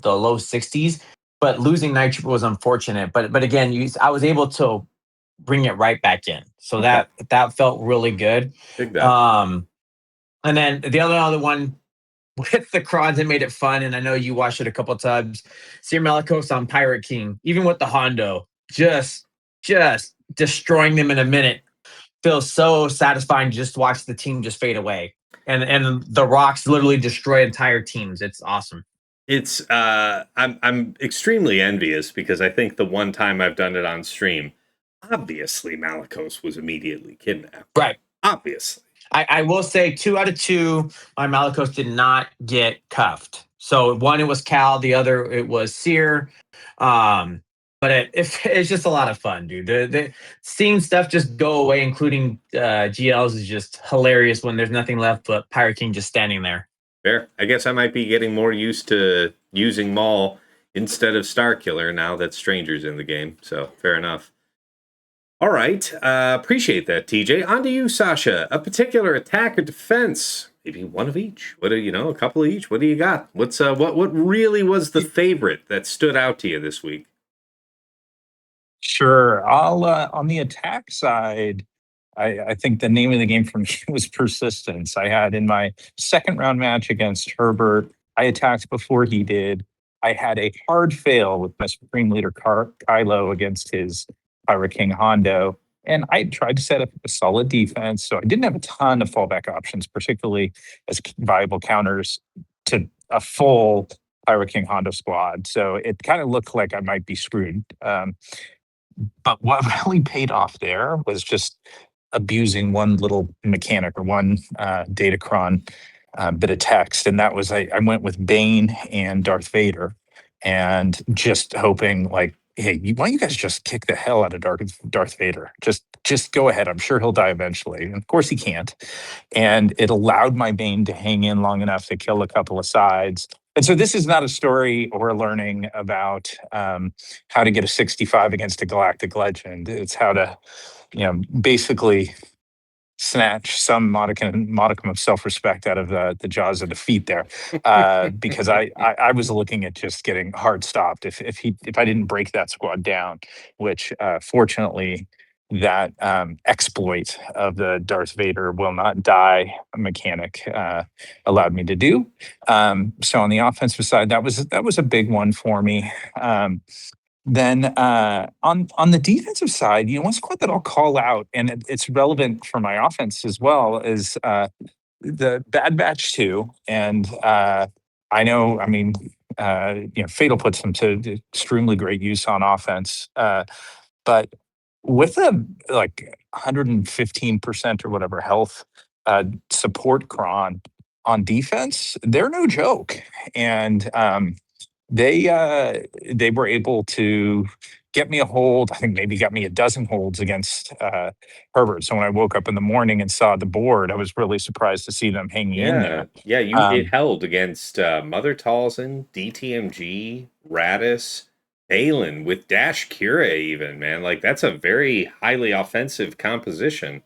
low 60s, but losing Night Trooper was unfortunate. But again, I was able to bring it right back in. So Okay. that felt really good. Dig that. And then the other one with the Crons that made it fun, and I know you watched it a couple of times. Sir Malikos on Pirate King, even with the Hondo, just destroying them in a minute feels so satisfying. Just watch the team just fade away, and the rocks literally destroy entire teams. It's awesome. It's I'm extremely envious because I think the one time I've done it on stream, obviously Malikos was immediately kidnapped. Right. Obviously. I will say 2 out of 2, my Malikos did not get cuffed. So one, it was Cal, the other, it was Sear. But it's just a lot of fun, dude. The seeing stuff just go away, including GLs, is just hilarious when there's nothing left but Pirate King just standing there. Fair. I guess I might be getting more used to using Maul instead of Starkiller now that Stranger's in the game. So fair enough. All right. Appreciate that, TJ. On to you, Sasha. A particular attack or defense. Maybe one of each. What do you know? A couple of each. What do you got? What's what really was the favorite that stood out to you this week? Sure. I'll on the attack side, I think the name of the game for me was persistence. I had in my second round match against Herbert, I attacked before he did. I had a hard fail with my Supreme Leader Kylo against his Pirate King Hondo. And I tried to set up a solid defense. So I didn't have a ton of fallback options, particularly as viable counters to a full Pirate King Hondo squad. So it kind of looked like I might be screwed. But what really paid off there was just abusing one little mechanic or one Datacron bit of text. And that was, I went with Bane and Darth Vader and just hoping like, hey, why don't you guys just kick the hell out of Darth Vader? Just go ahead. I'm sure he'll die eventually. And of course he can't. And it allowed my Bane to hang in long enough to kill a couple of sides. And so this is not a story or learning about how to get a 65 against a galactic legend. It's how to, basically snatch some modicum of self-respect out of the jaws of defeat there, because I was looking at just getting hard stopped if I didn't break that squad down, which fortunately that exploit of the Darth Vader will not die mechanic allowed me to do. So on the offensive side, that was a big one for me. Then on the defensive side, one squad that I'll call out, and it's relevant for my offense as well, is the Bad Batch 2. And I know, I mean, Fatal puts them to extremely great use on offense. But with a like 115% or whatever health support cron on defense, they're no joke. And they were able to get me a hold. I think maybe got me a dozen holds against Herbert. So when I woke up in the morning and saw the board, I was really surprised to see them hanging in there. Yeah. It held against Mother Talzin, DTMG, Radis, Balin with Dash Kira even, man. Like that's a very highly offensive composition.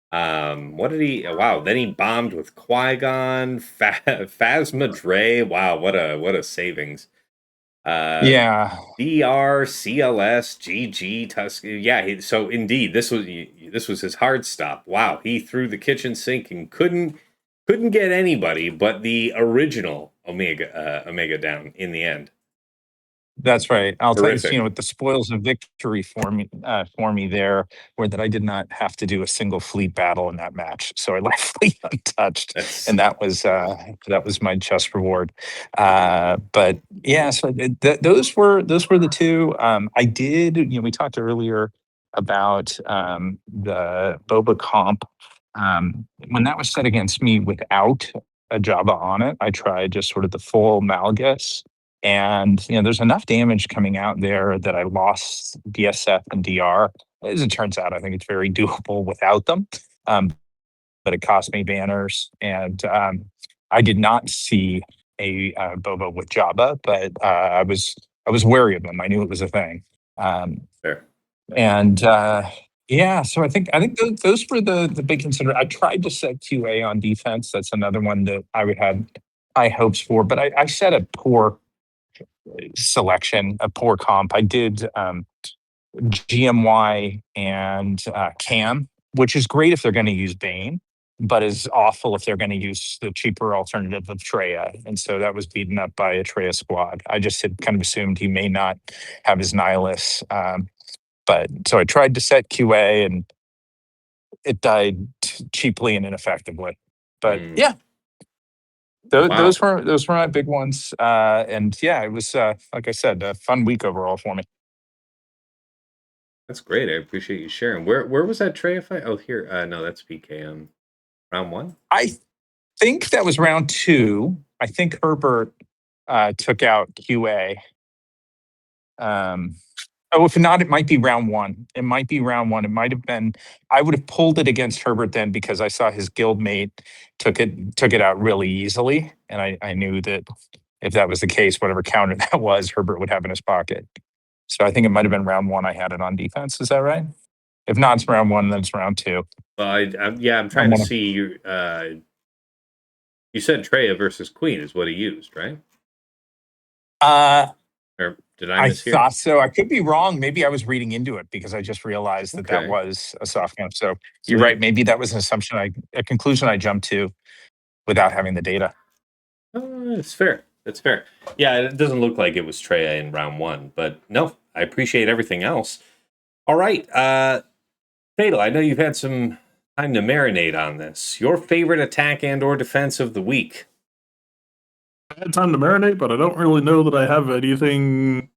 What did he? Wow! Then he bombed with Qui-Gon, Phasma Dre. Wow! What a savings. Yeah, DR, CLS, GG, Tusk. Yeah. So indeed, this was his hard stop. Wow! He threw the kitchen sink and couldn't get anybody but the original Omega down in the end. that's right. I'll tell Terrific. you, with the spoils of victory for me there, were that I did not have to do a single fleet battle in that match, so I left fleet untouched, and that was my just reward. But yeah, so those were the two. I did, we talked earlier about the Boba comp. When that was set against me without a Java on it, I tried just sort of the full Malgus. And there's enough damage coming out there that I lost DSF and DR. As it turns out, I think it's very doable without them. But it cost me banners, and I did not see a Boba with Jabba, but I was wary of them. I knew it was a thing. Fair. And yeah, so I think those were the big consider. I tried to set QA on defense. That's another one that I would have high hopes for, but I set a poor selection, a poor comp. I did GMY and Cam, which is great if they're going to use Bane, but is awful if they're going to use the cheaper alternative of Treya. And so that was beaten up by a Treya squad. I just had kind of assumed he may not have his Nihilus. But so I tried to set QA and it died cheaply and ineffectively. But yeah, Wow. those were my big ones. And yeah, it was like I said, a fun week overall for me. That's great. I appreciate you sharing. Where was that Trey fight? Oh, here. No, that's PK. Round one. I think that was round 2. I think Herbert took out QA. If not, it might be round 1. It might be round 1. It might have been. I would have pulled it against Herbert then because I saw his guildmate took it out really easily, and I knew that if that was the case, whatever counter that was, Herbert would have in his pocket. So I think it might have been round 1. I had it on defense. Is that right? If not, it's round 1. Then it's round 2. Well, I'm trying to see you. You said Treya versus Queen is what he used, right? Or did I mishear? Thought so. I could be wrong. Maybe I was reading into it because I just realized that Okay. was a soft camp. So you're right. Maybe that was an assumption, a conclusion I jumped to without having the data. It's fair. That's fair. Yeah, it doesn't look like it was Treya in round 1, but no, I appreciate everything else. All right. Fatal, I know you've had some time to marinate on this. Your favorite attack and or defense of the week? I had time to marinate, but I don't really know that I have anything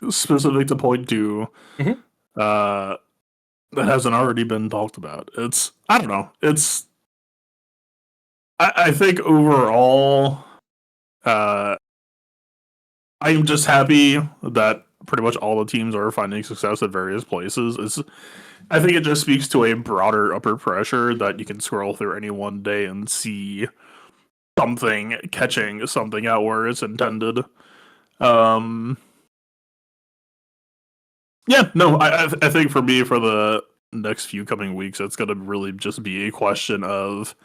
specific to point to that hasn't already been talked about. I don't know. I think overall, I am just happy that pretty much all the teams are finding success at various places. I think it just speaks to a broader upper pressure that you can scroll through any one day and see something catching something out where it's intended. Yeah, no, I think for me, for the next few coming weeks, it's going to really just be a question of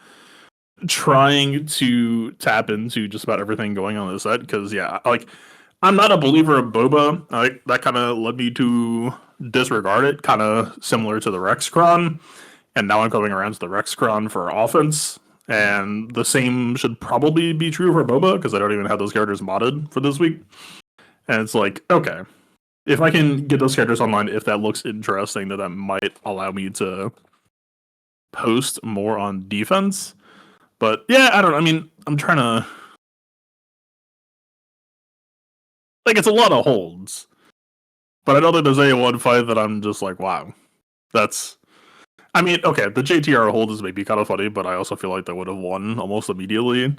trying to tap into just about everything going on in the set. Because, yeah, like, I'm not a believer of Boba. That kind of led me to disregard it, kind of similar to the Rexcron. And now I'm coming around to the Rexcron for offense. And the same should probably be true for Boba, because I don't even have those characters modded for this week. And it's like, okay, if I can get those characters online, if that looks interesting, that might allow me to post more on defense. But yeah, I don't know. I mean, I'm trying to... Like, it's a lot of holds. But I don't think there's any one fight that I'm just like, wow. That's... I mean, okay, the JTR hold is maybe kind of funny, but I also feel like they would have won almost immediately.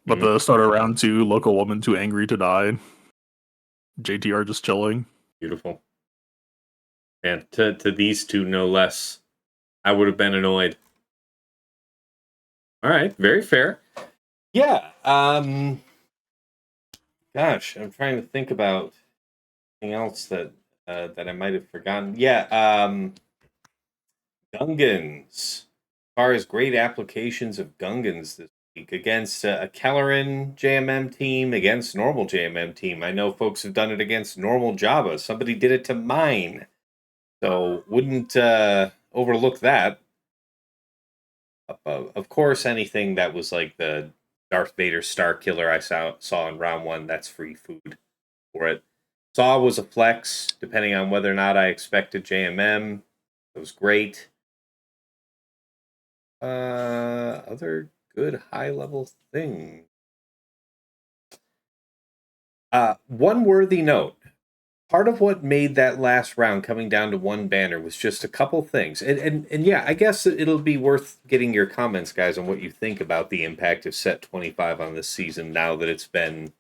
But the start of round 2, local woman too angry to die. JTR just chilling. Beautiful. And to these two, no less, I would have been annoyed. All right, very fair. Yeah. Gosh, I'm trying to think about anything else that I might have forgotten. Yeah. Gungans. As far as great applications of Gungans this week against a Kelleran JMM team, against normal JMM team. I know folks have done it against normal Java. Somebody did it to mine. So wouldn't overlook that. Of course, anything that was like the Darth Vader Star Killer I saw in round 1, that's free food for it. Saw was a flex, depending on whether or not I expected JMM. It was great. Other good high-level thing. One worthy note. Part of what made that last round coming down to one banner was just a couple things. And yeah, I guess it'll be worth getting your comments, guys, on what you think about the impact of set 25 on this season now that it's been,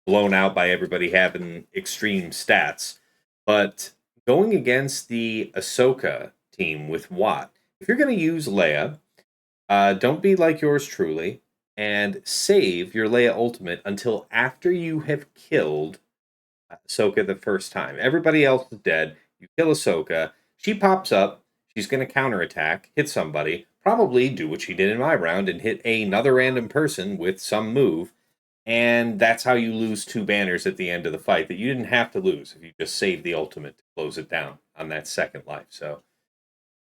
blown out by everybody having extreme stats. But going against the Ahsoka team with Watt, if you're going to use Leia, don't be like yours truly and save your Leia ultimate until after you have killed Ahsoka the first time. Everybody else is dead. You kill Ahsoka. She pops up. She's going to counterattack, hit somebody, probably do what she did in my round and hit another random person with some move. And that's how you lose 2 banners at the end of the fight that you didn't have to lose if you just saved the ultimate to close it down on that second life. So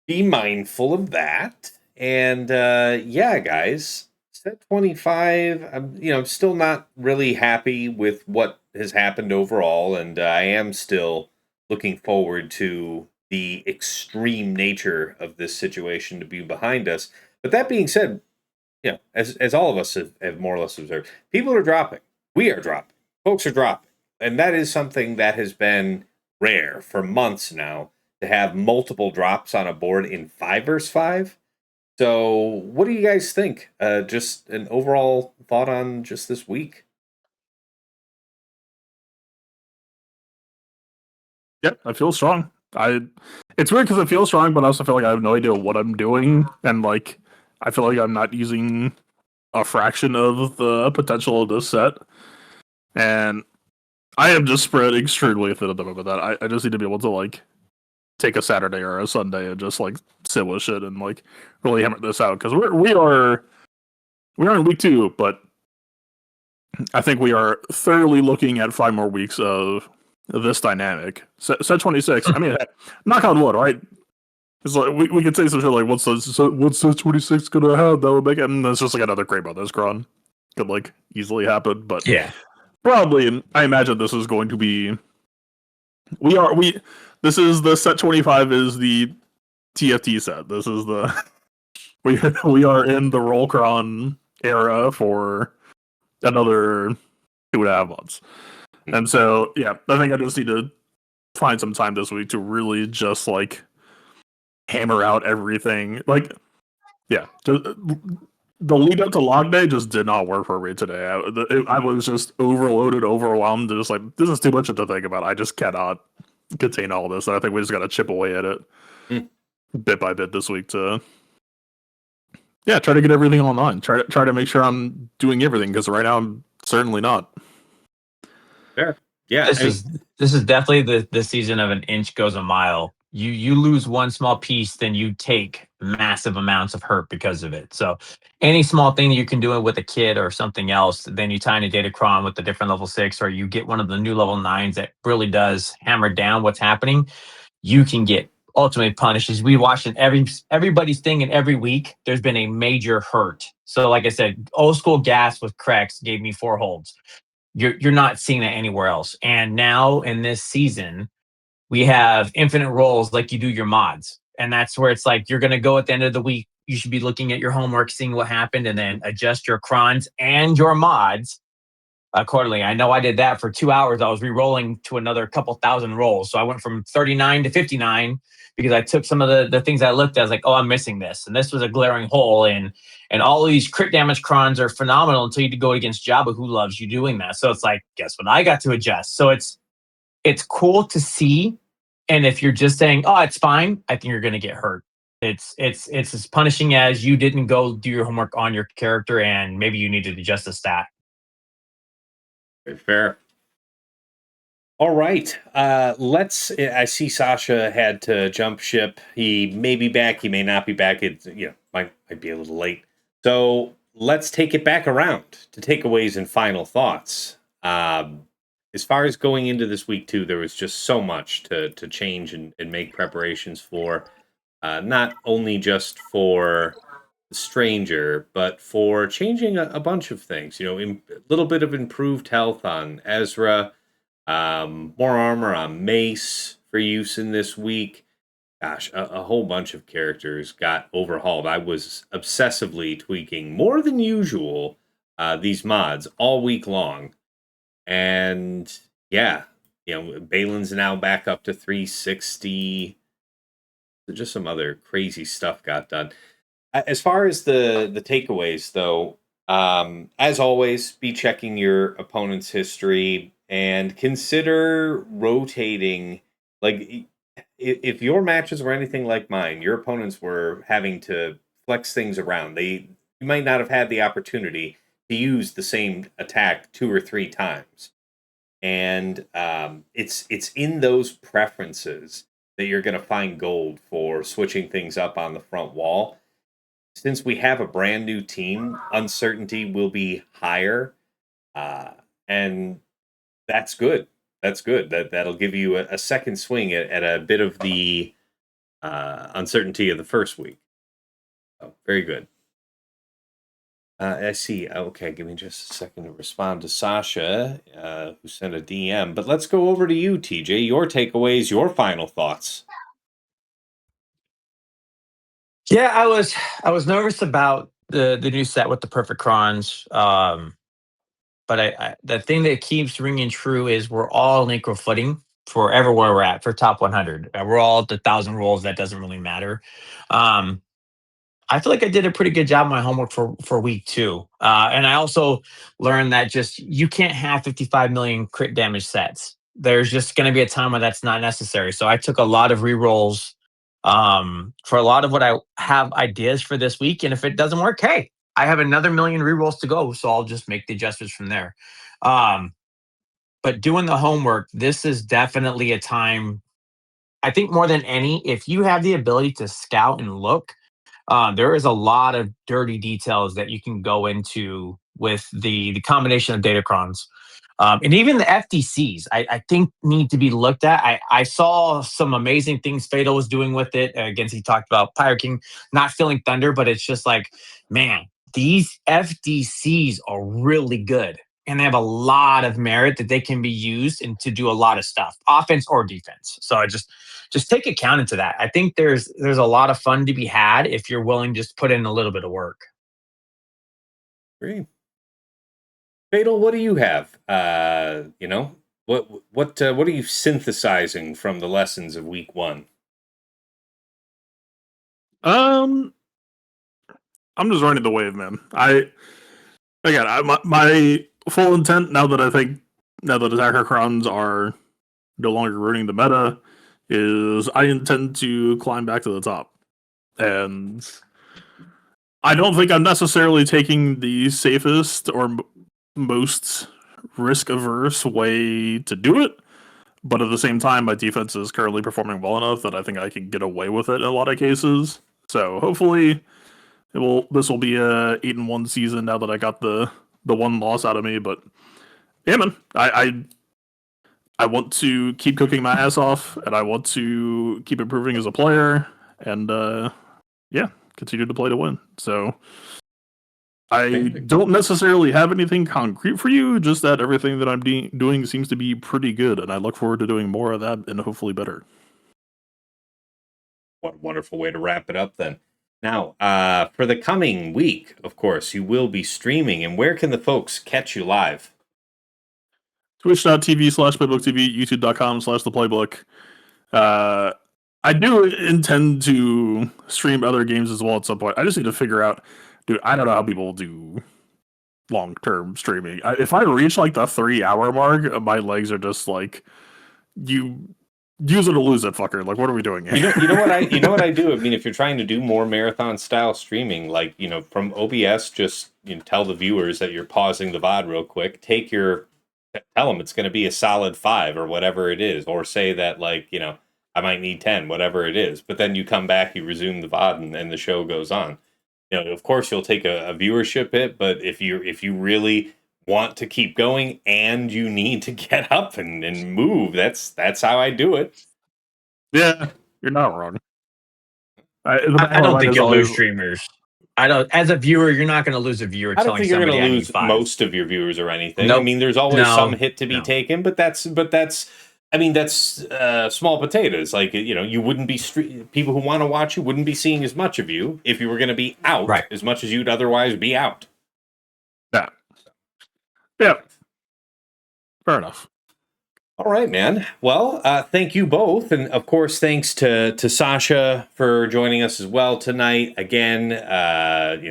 be mindful of that. And yeah, guys, set 25. I'm still not really happy with what has happened overall, and I am still looking forward to the extreme nature of this situation to be behind us. But that being said, as all of us have more or less observed, people are dropping. We are dropping. Folks are dropping. And that is something that has been rare for months now to have multiple drops on a board in 5 versus 5. So, what do you guys think? Just an overall thought on just this week. Yeah, I feel strong. It's weird because I feel strong, but I also feel like I have no idea what I'm doing, and like I feel like I'm not using a fraction of the potential of this set, and I am just spread extremely thin at the moment. That I just need to be able to like take a Saturday or a Sunday and just like sit with shit and like really hammer this out because we are in week 2, but I think we are thoroughly looking at 5 more weeks of this dynamic. Set 26. I mean, knock on wood, right? It's like we could say some shit like, what's set 26 gonna have that would make it? And it's just like another Great Brothers Cron. Could like easily happen, but Yeah. probably I imagine this is going to be. This is the set 25 is the TFT set. This is the we are in the roll cron era for another 2.5 months. And so, yeah, I think I just need to find some time this week to really just like hammer out everything. Like, yeah, the lead up to log day just did not work for me today. I was just overloaded, overwhelmed. Just like, this is too much to think about. I just cannot contain all this. And I think we just got to chip away at it bit by bit this week to. Yeah, try to get everything online. Try to make sure I'm doing everything because right now I'm certainly not. Fair. Yeah. This is definitely the season of an inch goes a mile. You lose one small piece, then you take massive amounts of hurt because of it. So any small thing that you can do it with a kid or something else, then you tie in a Datacron with the different level 6, or you get one of the new level 9s that really does hammer down what's happening, you can get ultimately punished. As we watched in everybody's thing, and every week there's been a major hurt. So like I said, old school gas with Crex gave me 4 holds. You're not seeing that anywhere else. And now in this season, we have infinite rolls like you do your mods. And that's where it's like you're going to go at the end of the week. You should be looking at your homework, seeing what happened, and then adjust your crons and your mods accordingly. I know I did that for 2 hours. I was re-rolling to another couple thousand rolls. So I went from 39 to 59 because I took some of the things I looked at. I was like, oh, I'm missing this. And this was a glaring hole. And all of these crit damage crons are phenomenal until you go against Jabba, who loves you doing that. So it's like, guess what? I got to adjust. So it's cool to see. And if you're just saying, oh, it's fine, I think you're going to get hurt. It's as punishing as you didn't go do your homework on your character and maybe you needed to adjust a stat. Very fair. All right. I see Sasha had to jump ship. He may be back. He may not be back. It might be a little late. So let's take it back around to takeaways and final thoughts. As far as going into this week too, there was just so much to change and make preparations for. Not only just for the stranger, but for changing a bunch of things. A little bit of improved health on Ezra. More armor on Mace for use in this week. Gosh, a whole bunch of characters got overhauled. I was obsessively tweaking more than usual these mods all week long. And yeah, Balin's now back up to 360. Just some other crazy stuff got done. As far as the takeaways, though, as always, be checking your opponent's history and consider rotating. Like, if your matches were anything like mine, your opponents were having to flex things around. You might not have had the opportunity to use the same attack 2 or 3 times, and it's in those preferences that you're going to find gold for switching things up on the front wall. Since we have a brand new team, uncertainty will be higher. And that's good. That's good. That'll give you a second swing at a bit of the uncertainty of the first week. So, very good. I see. Okay, give me just a second to respond to Sasha, who sent a DM. But let's go over to you, TJ. Your takeaways, your final thoughts. Yeah, I was nervous about the new set with the perfect crons. But the thing that keeps ringing true is we're all on equal footing for everywhere we're at for top 100. We're all at the 1,000 rolls. That doesn't really matter. Um, I feel like I did a pretty good job of my homework for week 2. And I also learned that just you can't have 55 million crit damage sets. There's just going to be a time where that's not necessary. So I took a lot of rerolls for a lot of what I have ideas for this week. And if it doesn't work, hey, I have another million rerolls to go. So I'll just make the adjustments from there. Um, but doing the homework, this is definitely a time. I think more than any, if you have the ability to scout and look, there is a lot of dirty details that you can go into with the combination of datacrons. And even the FDCs, I think need to be looked at. I saw some amazing things Fatal was doing with it. Against, he talked about Pyro King not feeling thunder, but it's just like, man, these FDCs are really good. And they have a lot of merit that they can be used and to do a lot of stuff, offense or defense. So I just take account into that. I think there's a lot of fun to be had if you're willing to just put in a little bit of work. Great. Fatal, what do you have? What are you synthesizing from the lessons of week 1? I'm just riding the wave, man. My full intent now that attacker crons are no longer ruining the meta is I intend to climb back to the top, and I don't think I'm necessarily taking the safest or most risk averse way to do it. But at the same time, my defense is currently performing well enough that I think I can get away with it in a lot of cases. So hopefully, this will be a 8-1 season now that I got the one loss out of me. But yeah, man, I want to keep cooking my ass off, and I want to keep improving as a player, and continue to play to win. So I don't necessarily have anything concrete for you, just that everything that I'm doing seems to be pretty good, and I look forward to doing more of that and hopefully better. What a wonderful way to wrap it up then. Now, for the coming week, of course, you will be streaming, and where can the folks catch you live? Twitch.tv/PlaybookTV, YouTube.com/ThePlaybook. I do intend to stream other games as well at some point. I just need to figure out, dude, I don't know how people do long-term streaming. If I reach like the 3-hour mark, my legs are just like, you use it or lose it, fucker. Like, what are we doing here? You know what I do? I mean, if you're trying to do more marathon style streaming, like, from OBS, just tell the viewers that you're pausing the VOD real quick. Tell them it's going to be a solid 5 or whatever it is, or say that, like, I might need 10, whatever it is. But then you come back, you resume the VOD, and the show goes on. Of course, you'll take a viewership hit, but if you really want to keep going and you need to get up and move, that's how I do it. Yeah, you're not wrong. I don't think you'll lose streamers. I don't. As a viewer, you're not going to lose a viewer. I don't think you're going to lose 5. most of your viewers or anything. Nope. I mean, there's always some hit to be taken, but that's small potatoes. Like, you wouldn't be people who want to watch you wouldn't be seeing as much of you if you were going to be out as much as you'd otherwise be out. Yeah. Fair enough. All right, man. Well, thank you both. And of course, thanks to Sasha for joining us as well tonight. Again,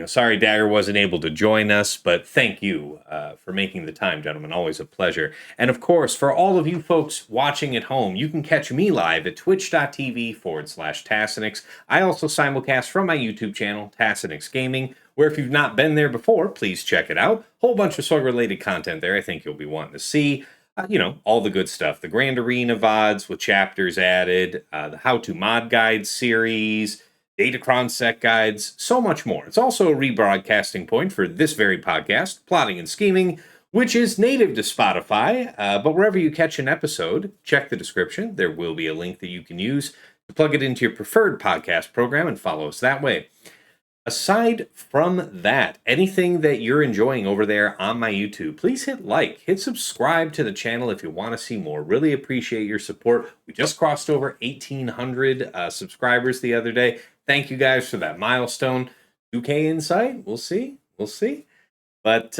sorry Dagger wasn't able to join us, but thank you for making the time, gentlemen. Always a pleasure. And of course, for all of you folks watching at home, you can catch me live at twitch.tv/Tassenix. I also simulcast from my YouTube channel, Tassenix Gaming, where if you've not been there before, please check it out. Whole bunch of Slug-related content there I think you'll be wanting to see. All the good stuff. The Grand Arena VODs with chapters added, the How to Mod Guide series, Datacron set guides, so much more. It's also a rebroadcasting point for this very podcast, Plotting and Scheming, which is native to Spotify. But wherever you catch an episode, check the description. There will be a link that you can use to plug it into your preferred podcast program and follow us that way. Aside from that, anything that you're enjoying over there on my YouTube, please hit subscribe to the channel if you want to see more. Really appreciate your support. We just crossed over 1,800 subscribers the other day. Thank you guys for that milestone. 2K insight, we'll see. But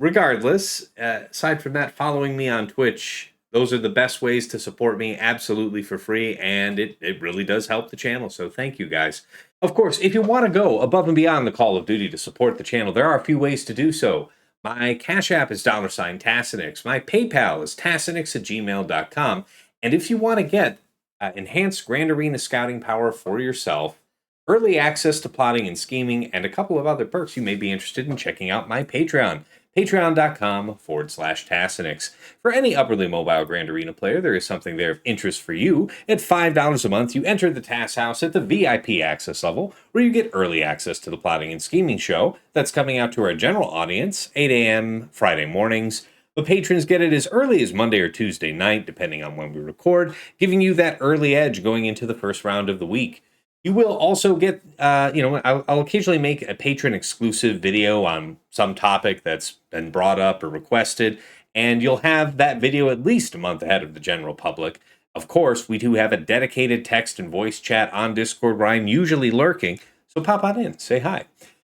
regardless, aside from that, following me on Twitch, those are the best ways to support me absolutely for free, and it really does help the channel, so thank you guys. Of course, if you want to go above and beyond the Call of Duty to support the channel, there are a few ways to do so. My Cash App is $Tassenix. My PayPal is tassenix@gmail.com. And if you want to get enhanced Grand Arena scouting power for yourself, early access to plotting and scheming, and a couple of other perks, you may be interested in checking out my Patreon. Patreon.com/Tassenix. For any upwardly mobile Grand Arena player, there is something there of interest for you. At $5 a month, you enter the Tass House at the VIP access level, where you get early access to the Plotting and Scheming show that's coming out to our general audience, 8 a.m. Friday mornings. But patrons get it as early as Monday or Tuesday night, depending on when we record, giving you that early edge going into the first round of the week. You will also get, I'll occasionally make a patron-exclusive video on some topic that's been brought up or requested, and you'll have that video at least a month ahead of the general public. Of course, we do have a dedicated text and voice chat on Discord where I'm usually lurking, so pop on in, say hi.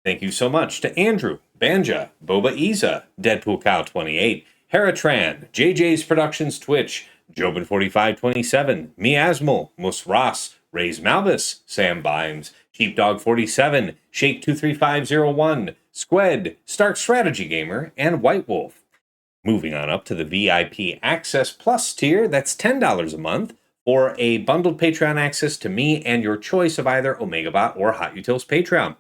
Thank you so much to Andrew, Banja, Boba Isa, Deadpool Cow 28, Heratran, JJ's Productions Twitch, Jobin4527, Miasmal, Mus Ross, Raise Malbus, Sam Bimes, Sheepdog47, Shake23501, Squed, Stark Strategy Gamer, and White Wolf. Moving on up to the VIP Access Plus tier, that's $10 a month for a bundled Patreon access to me and your choice of either OmegaBot or Hot Utils Patreon.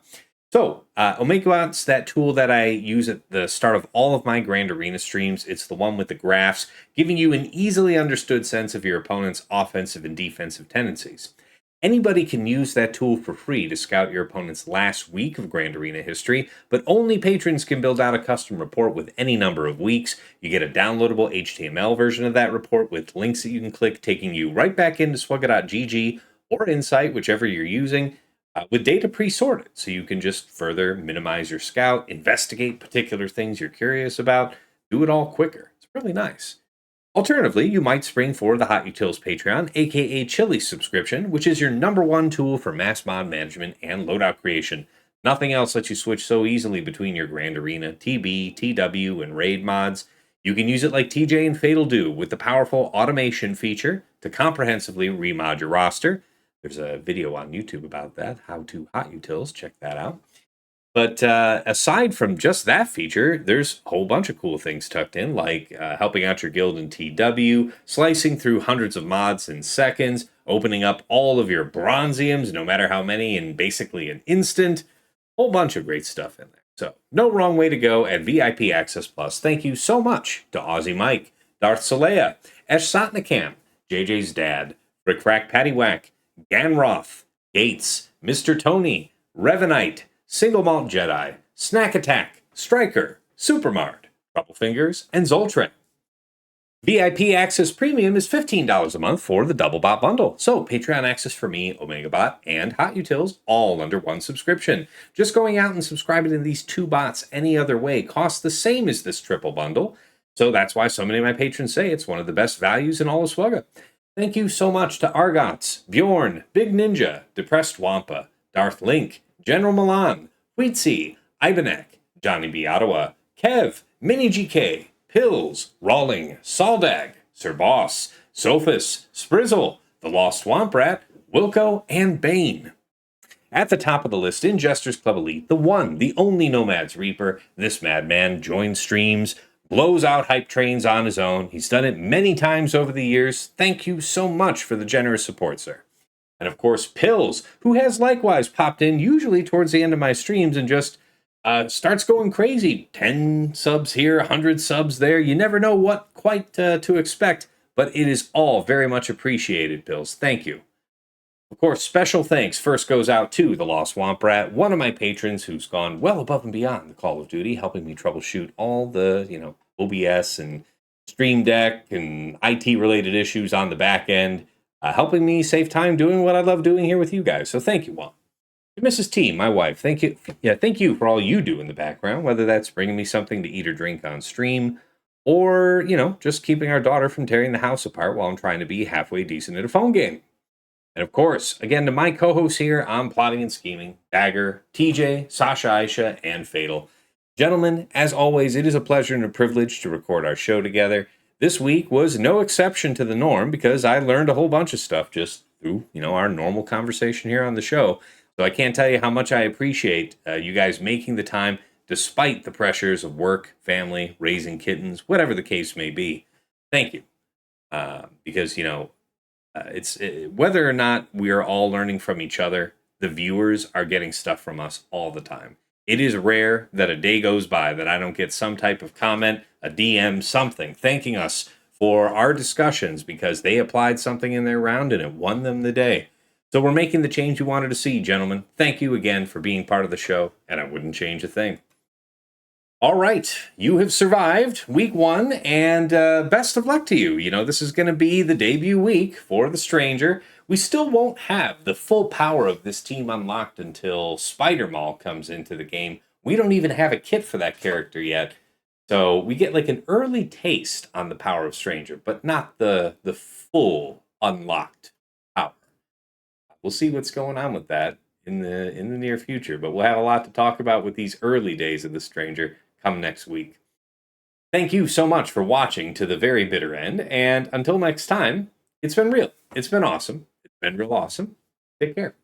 So, OmegaBot's that tool that I use at the start of all of my Grand Arena streams. It's the one with the graphs, giving you an easily understood sense of your opponent's offensive and defensive tendencies. Anybody can use that tool for free to scout your opponent's last week of Grand Arena history, but only patrons can build out a custom report with any number of weeks. You get a downloadable HTML version of that report with links that you can click, taking you right back into swugga.gg or Insight, whichever you're using, with data pre-sorted, so you can just further minimize your scout, investigate particular things you're curious about, do it all quicker. It's really nice. Alternatively, you might spring for the Hot Utils Patreon, aka Chili subscription, which is your #1 tool for mass mod management and loadout creation. Nothing else lets you switch so easily between your Grand Arena, TB, TW, and Raid mods. You can use it like TJ and Fatal do, with the powerful automation feature to comprehensively remod your roster. There's a video on YouTube about that, how to Hot Utils, check that out. But aside from just that feature, there's a whole bunch of cool things tucked in, like helping out your guild in TW, slicing through hundreds of mods in seconds, opening up all of your bronziums, no matter how many, in basically an instant. Whole bunch of great stuff in there. So, no wrong way to go at VIP Access Plus. Thank you so much to Aussie Mike, Darth Solea, Esh Satnakam, JJ's Dad, Rick Rack Paddywhack, Ganroth, Gates, Mr. Tony, Revenite, Single Malt Jedi, Snack Attack, Striker, Supermart, Trouble Fingers, and Zoltran. VIP Access Premium is $15 a month for the Double Bot bundle. So, Patreon access for me, OmegaBot, and Hot Utils, all under one subscription. Just going out and subscribing to these two bots any other way costs the same as this triple bundle. So that's why so many of my patrons say it's one of the best values in all of Swugga. Thank you so much to Argots, Bjorn, Big Ninja, Depressed Wampa, Darth Link, General Milan, Wheatsea, Ivanek, Johnny B. Ottawa, Kev, Mini GK, Pills, Rawling, Saldag, Sir Boss, Sophus, Sprizzle, The Lost Swamp Rat, Wilco, and Bane. At the top of the list in Jester's Club Elite, the one, the only Nomad's Reaper, this madman joins streams, blows out hype trains on his own. He's done it many times over the years. Thank you so much for the generous support, sir. And of course, Pills, who has likewise popped in usually towards the end of my streams and just starts going crazy. 10 subs here, 100 subs there. You never know what quite to expect, but it is all very much appreciated, Pills. Thank you. Of course, special thanks first goes out to the Lost Swamp Rat, one of my patrons who's gone well above and beyond the Call of Duty, helping me troubleshoot all the, OBS and Stream Deck and IT-related issues on the back end, helping me save time doing what I love doing here with you guys. So thank you, Juan. To Mrs. T, my wife, thank you. Yeah, thank you for all you do in the background, whether that's bringing me something to eat or drink on stream, or, just keeping our daughter from tearing the house apart while I'm trying to be halfway decent at a phone game. And of course, again, to my co-hosts here on Plotting and Scheming, Dagger, TJ, Sasha Aisha, and Fatal. Gentlemen, as always, it is a pleasure and a privilege to record our show together. This week was no exception to the norm because I learned a whole bunch of stuff just through, our normal conversation here on the show. So I can't tell you how much I appreciate you guys making the time despite the pressures of work, family, raising kittens, whatever the case may be. Thank you. Because, whether or not we are all learning from each other, the viewers are getting stuff from us all the time. It is rare that a day goes by that I don't get some type of comment, a DM, something, thanking us for our discussions because they applied something in their round and it won them the day. So we're making the change you wanted to see, gentlemen. Thank you again for being part of the show, and I wouldn't change a thing. All right, you have survived week 1, and best of luck to you. This is going to be the debut week for the Stranger. We still won't have the full power of this team unlocked until Spider-Maul comes into the game. We don't even have a kit for that character yet. So we get like an early taste on the power of Stranger, but not the full unlocked power. We'll see what's going on with that in the near future, but we'll have a lot to talk about with these early days of the Stranger come next week. Thank you so much for watching to the very bitter end, and until next time, it's been real. It's been awesome. It's been real awesome. Take care.